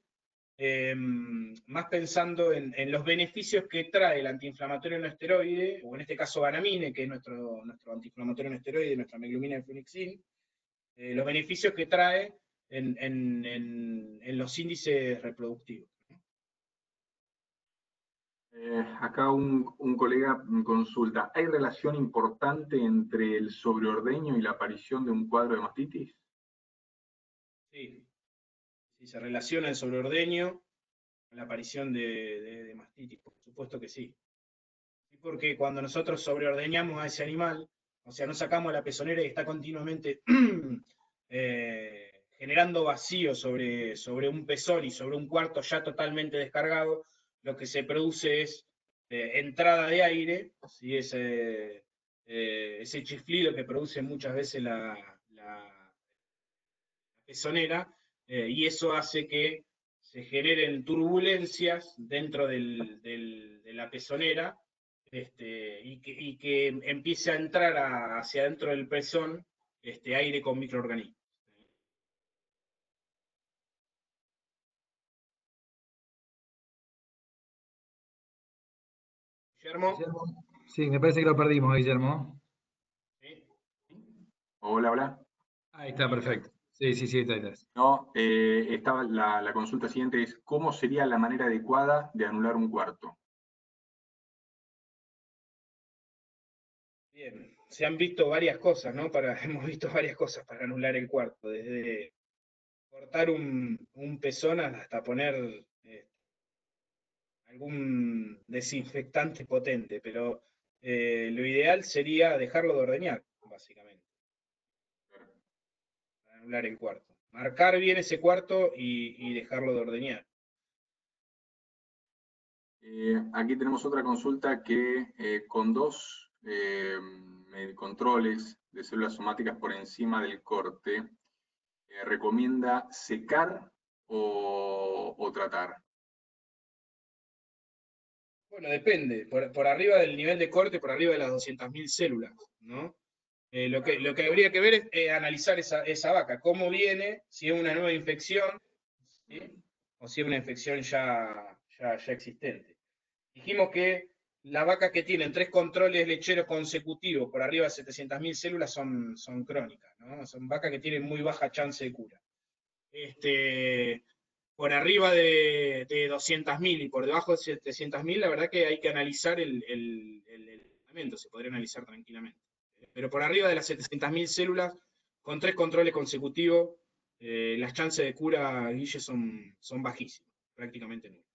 los beneficios que trae el antiinflamatorio no esteroide, o en este caso Banamine, que es nuestro antiinflamatorio no esteroide, nuestra meglumina de flunixin, los beneficios que trae en los índices reproductivos. Acá un colega consulta, ¿hay relación importante entre el sobreordeño y la aparición de un cuadro de mastitis? Sí, si se relaciona el sobreordeño con la aparición de mastitis, por supuesto que sí. Porque cuando nosotros sobreordeñamos a ese animal, o sea, no sacamos la pezonera y está continuamente generando vacío sobre un pezón y sobre un cuarto ya totalmente descargado, lo que se produce es entrada de aire, ¿sí? Ese chiflido que produce muchas veces la pezonera, y eso hace que se generen turbulencias dentro de la pezonera, y que empiece a entrar hacia dentro del pezón aire con microorganismos. Guillermo. Guillermo. Sí, me parece que lo perdimos, Guillermo. ¿Sí? Hola, hola. Ahí está, perfecto. Sí, sí, sí, está, está. No, estaba la consulta siguiente es, ¿cómo sería la manera adecuada de anular un cuarto? Bien, se han visto varias cosas, ¿no? Hemos visto varias cosas para anular el cuarto, desde cortar un pezón hasta poner algún desinfectante potente, pero lo ideal sería dejarlo de ordeñar, básicamente, para anular el cuarto. Marcar bien ese cuarto y dejarlo de ordeñar. Aquí tenemos otra consulta que con dos controles de células somáticas por encima del corte, ¿recomienda secar o tratar? Bueno, depende. Por arriba del nivel de corte, por arriba de las 200.000 células, ¿no? Lo que habría que ver es analizar esa vaca, cómo viene, si es una nueva infección, ¿sí? O si es una infección ya existente. Dijimos que las vacas que tienen 3 controles lecheros consecutivos por arriba de 700.000 células son crónicas, ¿no? Son vacas que tienen muy baja chance de cura. Por arriba de 200.000 y por debajo de 700.000, la verdad que hay que analizar el tratamiento, se podría analizar tranquilamente. Pero por arriba de las 700.000 células, con 3 controles consecutivos, las chances de cura, Guille, son bajísimas, prácticamente nulas.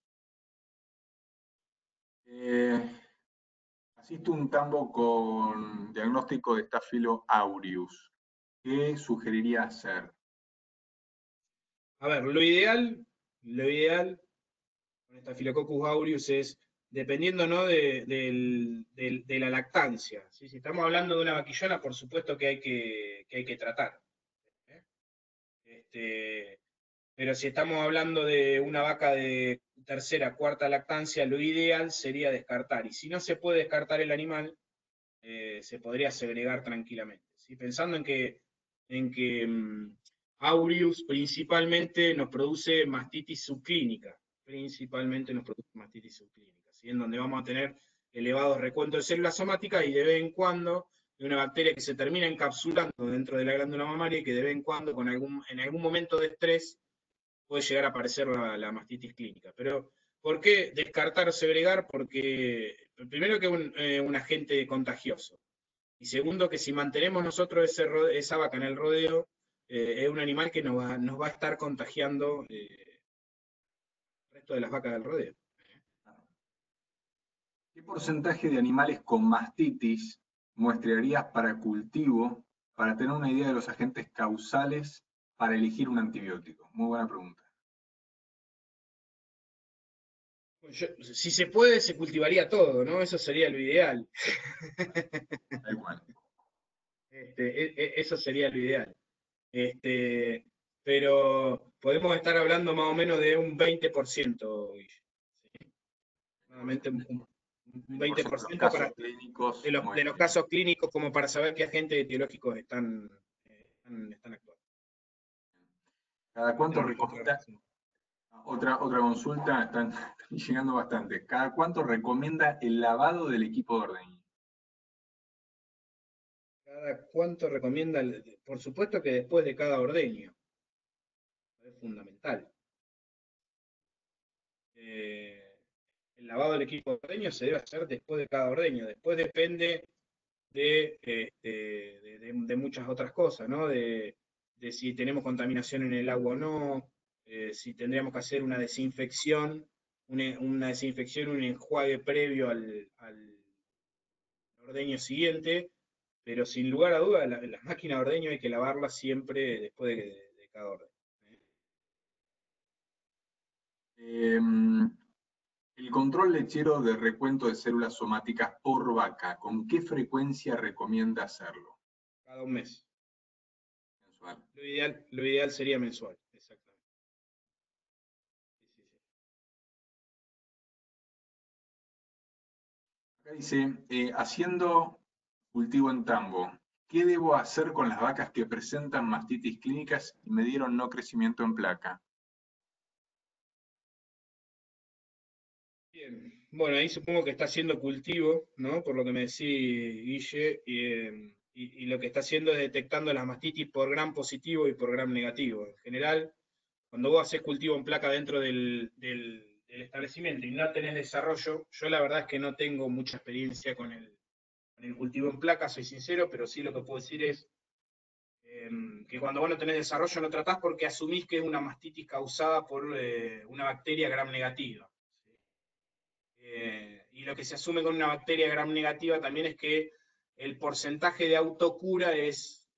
Asisto un tambo con diagnóstico de Staphylo aureus. ¿Qué sugeriría hacer? A ver, lo ideal con Staphylococcus aureus es, dependiendo, ¿no? de la lactancia, ¿sí? Si estamos hablando de una vaquillona, por supuesto que hay que tratar, ¿eh? Pero si estamos hablando de una vaca de tercera, cuarta lactancia, lo ideal sería descartar. Y si no se puede descartar el animal, se podría segregar tranquilamente, ¿sí? Pensando en que Aureus principalmente nos produce mastitis subclínica, ¿sí? En donde vamos a tener elevados recuentos de células somáticas y de vez en cuando de una bacteria que se termina encapsulando dentro de la glándula mamaria y que de vez en cuando en algún momento de estrés puede llegar a aparecer la mastitis clínica. Pero, ¿por qué descartar o segregar? Porque, primero, que es un agente contagioso. Y segundo, que si mantenemos nosotros esa vaca en el rodeo, es un animal que nos va a estar contagiando el resto de las vacas del rodeo. ¿Qué porcentaje de animales con mastitis muestrearías para cultivo para tener una idea de los agentes causales para elegir un antibiótico? Muy buena pregunta. Si se puede, se cultivaría todo, ¿no? Eso sería lo ideal. Tal cual. Eso sería lo ideal. Pero podemos estar hablando más o menos de un 20%, Guille, ¿sí? Nuevamente un 20% de los 20% casos clínicos de los muestran. casos clínicos como para saber qué agentes etiológicos están actuando. ¿Cada cuánto Tener otra recomienda? razón. Otra consulta, están llegando bastante. ¿Cada cuánto recomienda el lavado del equipo de ordeño? ¿Cada cuánto recomienda? Por supuesto que después de cada ordeño. Es fundamental. El lavado del equipo de ordeño se debe hacer después de cada ordeño. Después depende de muchas otras cosas, ¿no? de si tenemos contaminación en el agua o no, si tendríamos que hacer una desinfección, un enjuague previo al ordeño siguiente, pero sin lugar a dudas, las máquinas de ordeño hay que lavarlas siempre después de cada orden. El control lechero de recuento de células somáticas por vaca, ¿con qué frecuencia recomienda hacerlo? Cada un mes. Mensual. Lo ideal sería mensual, exactamente. Sí, sí, sí. Acá dice, haciendo cultivo en tambo, ¿qué debo hacer con las vacas que presentan mastitis clínicas y me dieron no crecimiento en placa? Bien, bueno, ahí supongo que está haciendo cultivo, ¿no? Por lo que me decís, Guille, y lo que está haciendo es detectando las mastitis por gram positivo y por gram negativo. En general, cuando vos haces cultivo en placa dentro del establecimiento y no tenés desarrollo, yo la verdad es que no tengo mucha experiencia con el cultivo en placa, soy sincero, pero sí lo que puedo decir es que cuando vos no tenés desarrollo no tratás porque asumís que es una mastitis causada por una bacteria gram negativa. Y lo que se asume con una bacteria gram negativa también es que el porcentaje de autocura es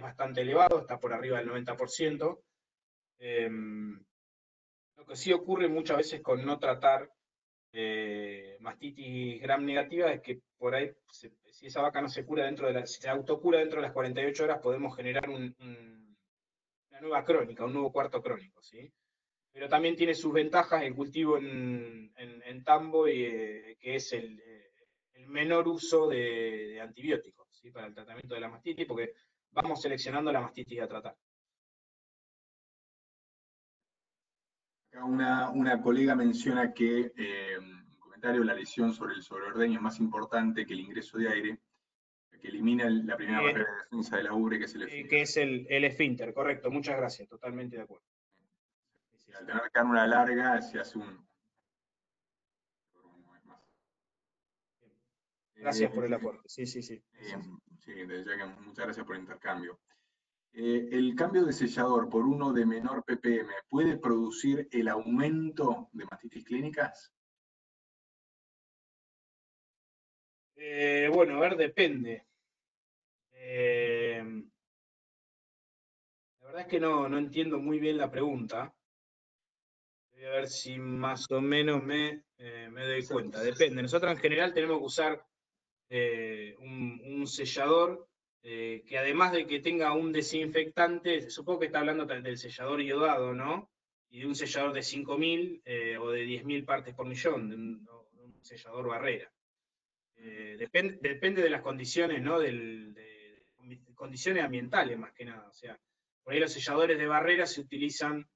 bastante elevado, está por arriba del 90%. Lo que sí ocurre muchas veces con no tratar mastitis gram negativa es que por ahí, si esa vaca no se cura si se autocura dentro de las 48 horas, podemos generar una nueva crónica, un nuevo cuarto crónico, ¿sí? Pero también tiene sus ventajas el cultivo en tambo, que es el menor uso de antibióticos, ¿sí? Para el tratamiento de la mastitis, porque vamos seleccionando la mastitis a tratar. Acá una colega menciona que, en un comentario, la lesión sobre el sobreordeño es más importante que el ingreso de aire, que elimina la primera barrera de defensa de la ubre, que es el esfínter. Que es el esfínter, correcto, muchas gracias, totalmente de acuerdo. Y al tener cánula larga se hace Gracias por el aporte, sí, sí, sí. Sí, desde ya que muchas gracias por el intercambio. ¿El cambio de sellador por uno de menor ppm puede producir el aumento de mastitis clínicas? Bueno, a ver, depende. La verdad es que no entiendo muy bien la pregunta. Voy a ver si más o menos me doy cuenta. Depende. Nosotros en general tenemos que usar un sellador que, además de que tenga un desinfectante, supongo que está hablando del sellador iodado, ¿no? Y de un sellador de 5.000 o de 10.000 partes por millón, de un sellador barrera. Depende de las condiciones, ¿no? De condiciones ambientales, más que nada. O sea, por ahí los selladores de barrera se utilizan,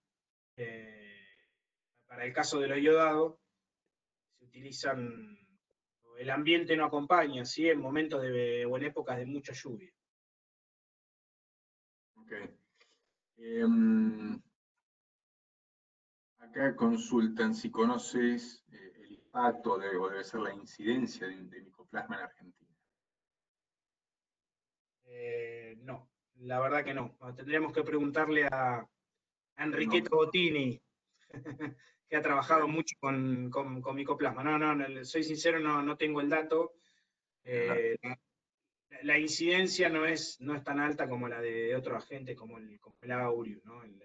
para el caso de los iodados, se utilizan, el ambiente no acompaña, ¿sí? En momentos o en épocas de mucha lluvia. Ok. Acá consultan si conoces el impacto o debe ser la incidencia de micoplasma en Argentina. No, la verdad que no. Tendríamos que preguntarle a Enriqueta Bottini, que ha trabajado mucho con micoplasma. No, soy sincero, no tengo el dato. La incidencia no es tan alta como la de otros agentes, como el aurio, ¿no? El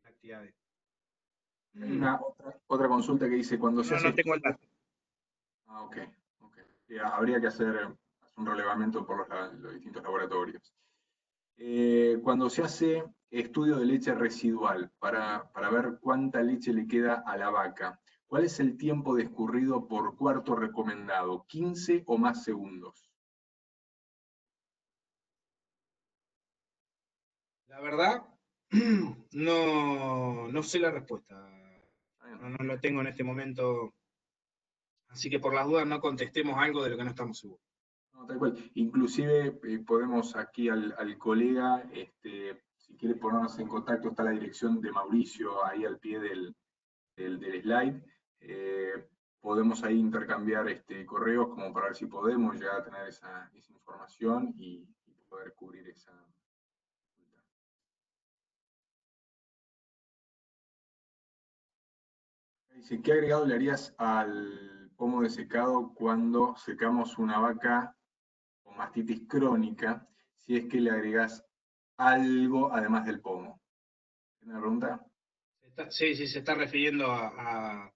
actividad. Hay una otra consulta que dice, cuando se hace... No tengo el dato. Ah, ok. Habría que hacer un relevamiento por los distintos laboratorios. Cuando se hace estudio de leche residual para ver cuánta leche le queda a la vaca, ¿cuál es el tiempo de escurrido por cuarto recomendado? ¿15 o más segundos? La verdad, no sé la respuesta. No la tengo en este momento. Así que por las dudas no contestemos algo de lo que no estamos seguros. No, tal cual. Inclusive podemos aquí al colega, si quiere ponernos en contacto, está la dirección de Mauricio ahí al pie del slide. podemos ahí intercambiar correos como para ver si podemos llegar a tener esa información y poder cubrir esa. Dice, ¿qué agregado le harías al pomo de secado cuando secamos una vaca con mastitis crónica, si es que le agregás algo además del pomo? ¿Tiene una pregunta? Sí, se está refiriendo a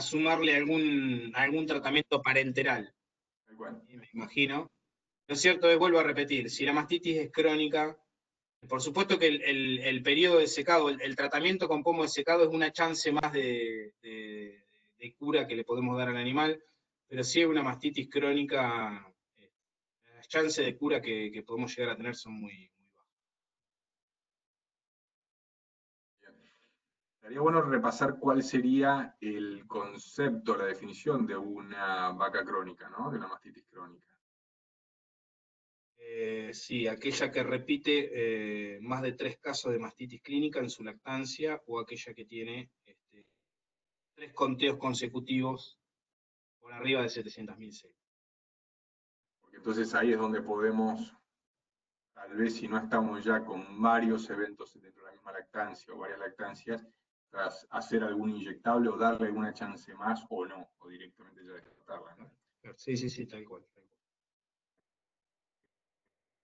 sumarle algún tratamiento parenteral, me imagino. Lo cierto es, vuelvo a repetir, si la mastitis es crónica, por supuesto que el periodo de secado, el tratamiento con pomo de secado es una chance más de cura que le podemos dar al animal, pero si es una mastitis crónica, las chances de cura que podemos llegar a tener son muy bajas. Sería bueno repasar cuál sería el concepto, la definición de una vaca crónica, ¿no? De una mastitis crónica. Sí, aquella que repite más de 3 casos de mastitis clínica en su lactancia, o aquella que tiene 3 conteos consecutivos por arriba de 700.000 C. Porque entonces ahí es donde podemos, tal vez si no estamos ya con varios eventos dentro de la misma lactancia o varias lactancias, tras hacer algún inyectable o darle alguna chance más o no, o directamente ya descartarla, ¿no? Sí, tal cual.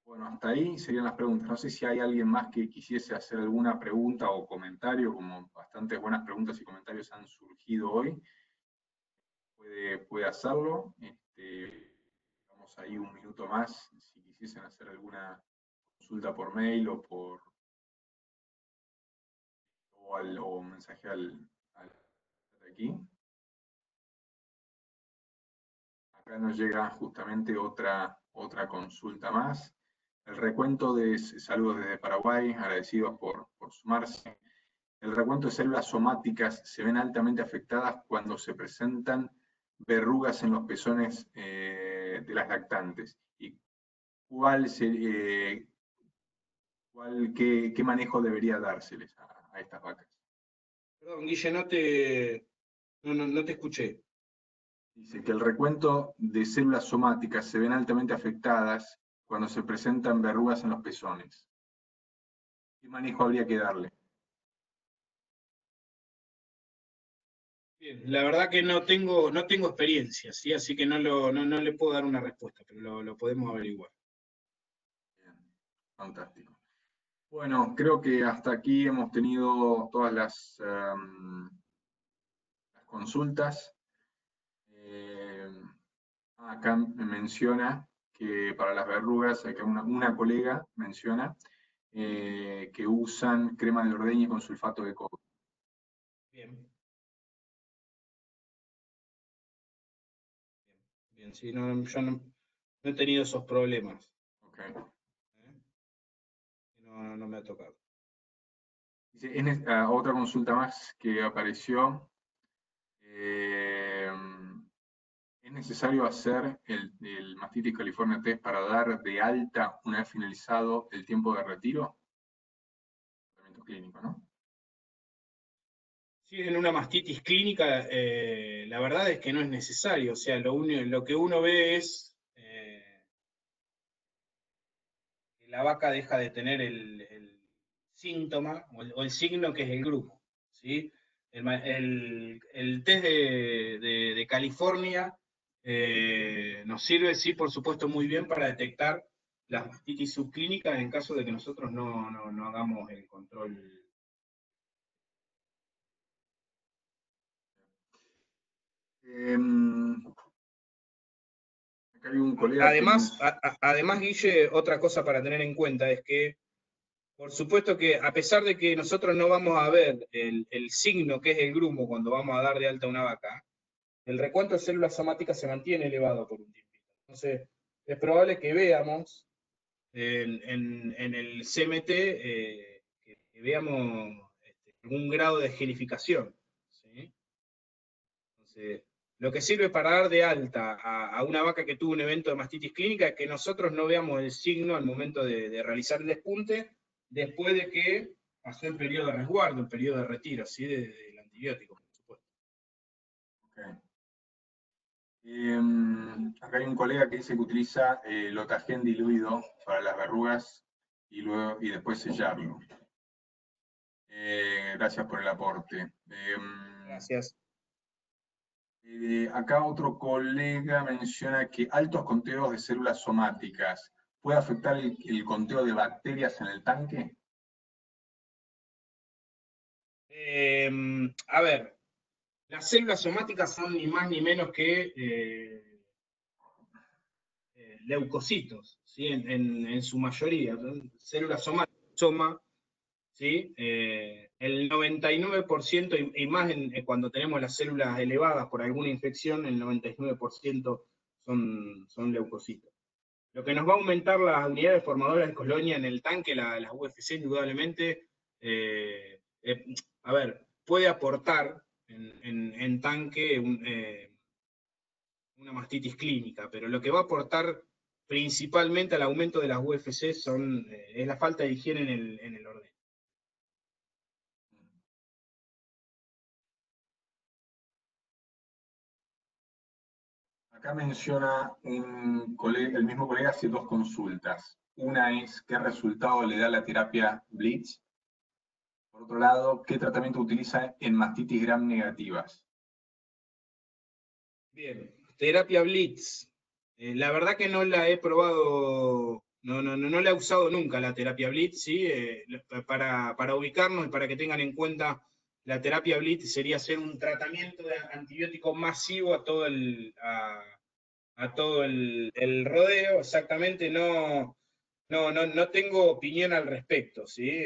Bueno, hasta ahí serían las preguntas. No sé si hay alguien más que quisiese hacer alguna pregunta o comentario, como bastantes buenas preguntas y comentarios han surgido hoy. Puede hacerlo. Vamos ahí un minuto más, si quisiesen hacer alguna consulta por mail o mensaje al aquí. Acá nos llega justamente otra consulta más. El recuento de saludos desde Paraguay, agradecidos por sumarse. El recuento de células somáticas se ven altamente afectadas cuando se presentan verrugas en los pezones de las lactantes. ¿Y qué manejo debería dárseles a estas vacas? Perdón, Guille, no te escuché. Dice que el recuento de células somáticas se ven altamente afectadas cuando se presentan verrugas en los pezones. ¿Qué manejo habría que darle? Bien, la verdad que no tengo experiencia, ¿sí? Así que no le puedo dar una respuesta, pero lo podemos averiguar. Bien, fantástico. Bueno, creo que hasta aquí hemos tenido todas las consultas. Acá me menciona que para las verrugas, que una colega menciona que usan crema de ordeñe con sulfato de cobre. Bien. Bien, sí, yo no he tenido esos problemas. Okay. No me ha tocado. Otra consulta más que apareció. ¿Es necesario hacer el Mastitis California Test para dar de alta una vez finalizado el tiempo de retiro? Tratamiento clínico, ¿no? Sí, en una mastitis clínica, la verdad es que no es necesario. O sea, lo que uno ve es que la vaca deja de tener el síntoma o el signo que es el grupo, ¿sí? El test de California nos sirve, sí, por supuesto, muy bien para detectar las mastitis subclínicas en caso de que nosotros no hagamos el control. Acá hay un colega Además, Guille, otra cosa para tener en cuenta es que, por supuesto que a pesar de que nosotros no vamos a ver el signo que es el grumo cuando vamos a dar de alta una vaca, el recuento de células somáticas se mantiene elevado por un tiempo. Entonces, es probable que veamos en el CMT que veamos algún grado de gelificación, ¿sí? Entonces, lo que sirve para dar de alta a una vaca que tuvo un evento de mastitis clínica es que nosotros no veamos el signo al momento de realizar el despunte, después de que pasó el periodo de resguardo, el periodo de retiro, ¿sí? Del antibiótico, por supuesto. Ok. Acá hay un colega que dice que utiliza Lotagen diluido para las verrugas y después sellarlo. Gracias por el aporte. Gracias. Acá otro colega menciona que altos conteos de células somáticas puede afectar el conteo de bacterias en el tanque. A ver, las células somáticas son ni más ni menos que leucocitos, ¿sí? En su mayoría, ¿no? Células somáticas, soma, ¿sí? El 99%, y más cuando tenemos las células elevadas por alguna infección, el 99% son leucocitos. Lo que nos va a aumentar las unidades formadoras de colonia en el tanque, las UFC, indudablemente, a ver, puede aportar en tanque una mastitis clínica, pero lo que va a aportar principalmente al aumento de las UFC es la falta de higiene en el orden. Acá menciona el mismo colega hace dos consultas. Una es qué resultado le da la terapia Blitz. Por otro lado, qué tratamiento utiliza en mastitis gram negativas. Bien, terapia Blitz. La verdad que no la he probado, no la he usado nunca la terapia Blitz, ¿sí? Para ubicarnos y para que tengan en cuenta, la terapia Blitz sería hacer un tratamiento de antibiótico masivo a todo el rodeo, exactamente, no tengo opinión al respecto, ¿sí?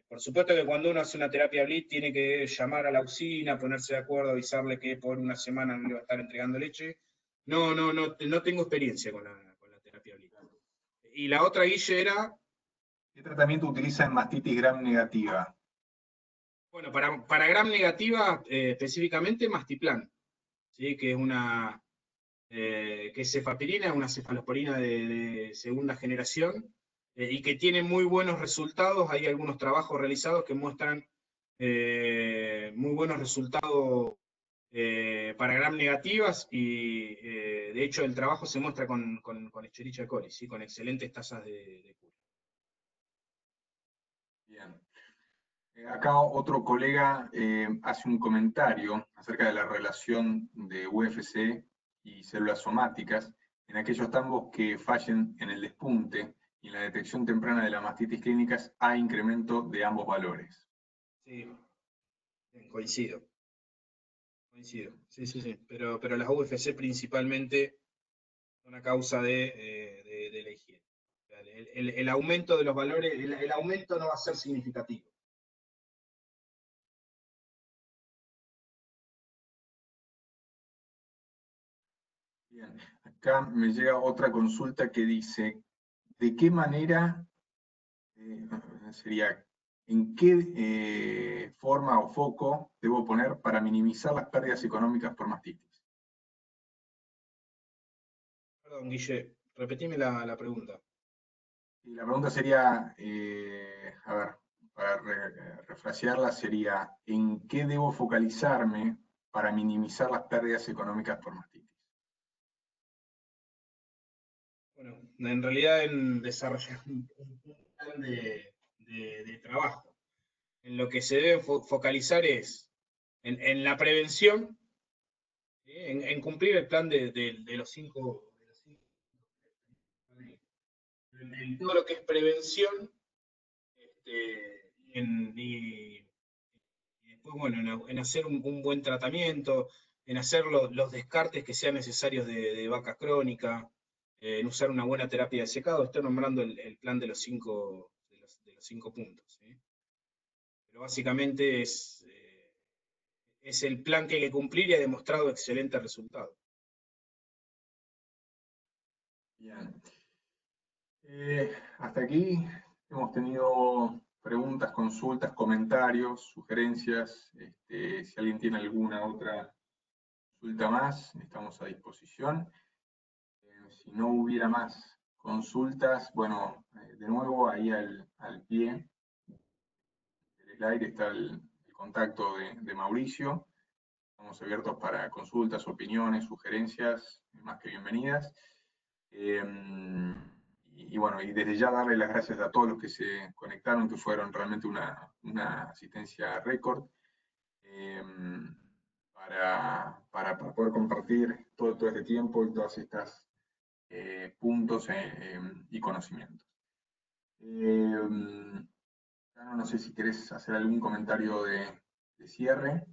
Por supuesto que cuando uno hace una terapia Blitz tiene que llamar a la usina, ponerse de acuerdo, avisarle que por una semana no le va a estar entregando leche. No tengo experiencia con la terapia Blitz. Y la otra, Guille, era... ¿Qué tratamiento utiliza en mastitis gram negativa? Bueno, para gram negativa, específicamente Mastiplan, ¿sí? Que es que es cefapirina, una cefalosporina de segunda generación, y que tiene muy buenos resultados. Hay algunos trabajos realizados que muestran muy buenos resultados para gram negativas, y de hecho el trabajo se muestra con Escherichia coli, ¿sí? Con excelentes tasas de cura. Bien. Acá otro colega hace un comentario acerca de la relación de UFC y células somáticas en aquellos tambos que fallen en el despunte y en la detección temprana de la mastitis clínicas hay incremento de ambos valores. Sí, bien, coincido. Sí. Pero las UFC principalmente son a causa de la higiene. O sea, el aumento de los valores, el aumento no va a ser significativo. Bien, acá me llega otra consulta que dice, ¿de qué manera sería, en qué forma o foco debo poner para minimizar las pérdidas económicas por mastitis? Perdón, Guille, repetime la pregunta. Y la pregunta sería, a ver, para refrasearla sería, ¿en qué debo focalizarme para minimizar las pérdidas económicas por mastitis? Bueno, en realidad en desarrollar un plan de trabajo. En lo que se debe focalizar es en la prevención, ¿sí? En cumplir el plan de los cinco, en todo lo que es prevención, y después, bueno, en hacer un buen tratamiento, en hacer los descartes que sean necesarios de vaca crónica, en usar una buena terapia de secado. Estoy nombrando el plan de los cinco puntos, ¿sí? Pero básicamente es el plan que hay que cumplir y ha demostrado excelentes resultados. Bien. Hasta aquí hemos tenido preguntas, consultas, comentarios, sugerencias. Si alguien tiene alguna otra consulta más, estamos a disposición. Si no hubiera más consultas, bueno, de nuevo ahí al pie del slide está el contacto de Mauricio. Estamos abiertos para consultas, opiniones, sugerencias, más que bienvenidas. Y bueno, y desde ya darle las gracias a todos los que se conectaron, que fueron realmente una asistencia récord, para poder compartir todo este tiempo y todos estos puntos y conocimientos. No sé si querés hacer algún comentario de cierre.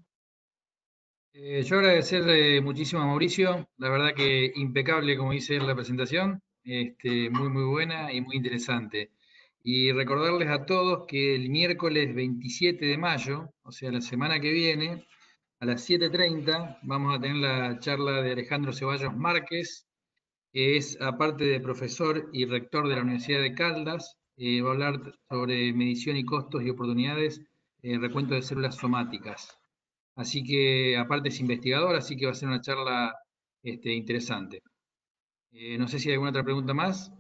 Yo agradecer muchísimo a Mauricio, la verdad que impecable, como dice él, la presentación, muy buena y muy interesante. Y recordarles a todos que el miércoles 27 de mayo, o sea, la semana que viene, a las 7:30, vamos a tener la charla de Alejandro Ceballos Márquez, que es, aparte de profesor y rector de la Universidad de Caldas, va a hablar sobre medición y costos y oportunidades, recuento de células somáticas. Así que, aparte es investigador, así que va a ser una charla interesante. No sé si hay alguna otra pregunta más.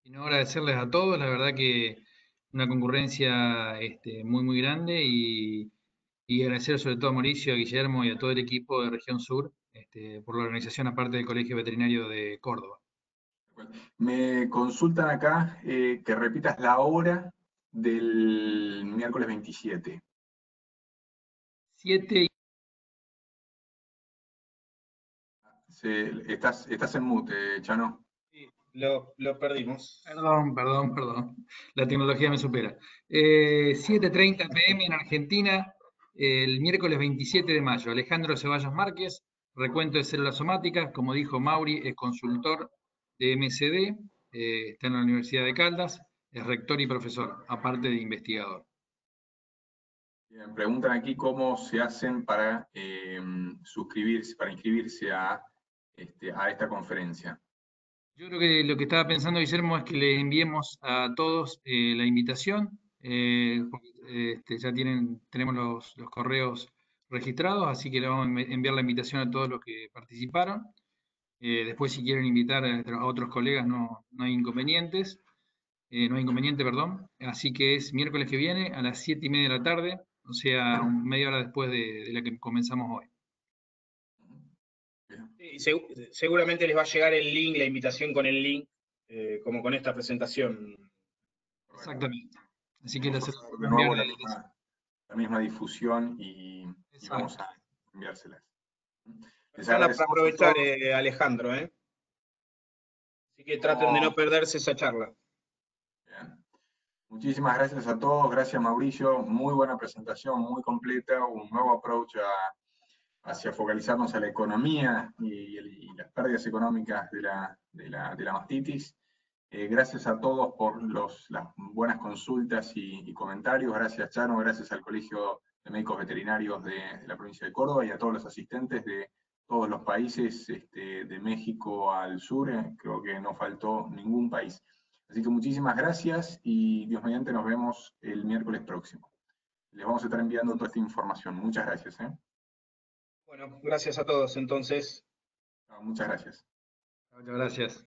Si no, agradecerles a todos, la verdad que una concurrencia muy grande y agradecer sobre todo a Mauricio, a Guillermo y a todo el equipo de Región Sur por la organización, aparte del Colegio Veterinario de Córdoba. Me consultan acá que repitas la hora del miércoles 27. 7 Estás en mute, Chano. Sí, lo perdimos. Perdón. La tecnología me supera. 7:30 p.m. en Argentina, el miércoles 27 de mayo. Alejandro Ceballos Márquez, recuento de células somáticas. Como dijo Mauri, es consultor de MSD, está en la Universidad de Caldas, es rector y profesor, aparte de investigador. Bien, preguntan aquí cómo se hacen para suscribirse, para inscribirse a esta conferencia. Yo creo que lo que estaba pensando, Guillermo, es que le enviemos a todos la invitación. Porque, ya tenemos los correos registrados, así que le vamos a enviar la invitación a todos los que participaron. Después, si quieren invitar a otros colegas, no hay inconvenientes. No hay inconveniente, perdón. Así que es miércoles que viene a las 7:30 de la tarde, o sea, media hora después de la que comenzamos hoy. Sí, seguramente les va a llegar el link, la invitación con el link, como con esta presentación. Exactamente. Así que Vamos a hacer de nuevo la enviar misma difusión y vamos Exacto. a enviárselas. Van a aprovechar, Alejandro, Así que traten de no perderse esa charla. Bien. Muchísimas gracias a todos, gracias Mauricio, muy buena presentación, muy completa, un nuevo approach hacia focalizarnos a la economía y las pérdidas económicas de la mastitis. Gracias a todos por las buenas consultas y comentarios, gracias Chano, gracias al Colegio de Médicos Veterinarios de la provincia de Córdoba y a todos los asistentes de todos los países, de México al sur, creo que no faltó ningún país. Así que muchísimas gracias y Dios mediante nos vemos el miércoles próximo. Les vamos a estar enviando toda esta información. Muchas gracias. Bueno, gracias a todos entonces. Muchas gracias. Muchas gracias.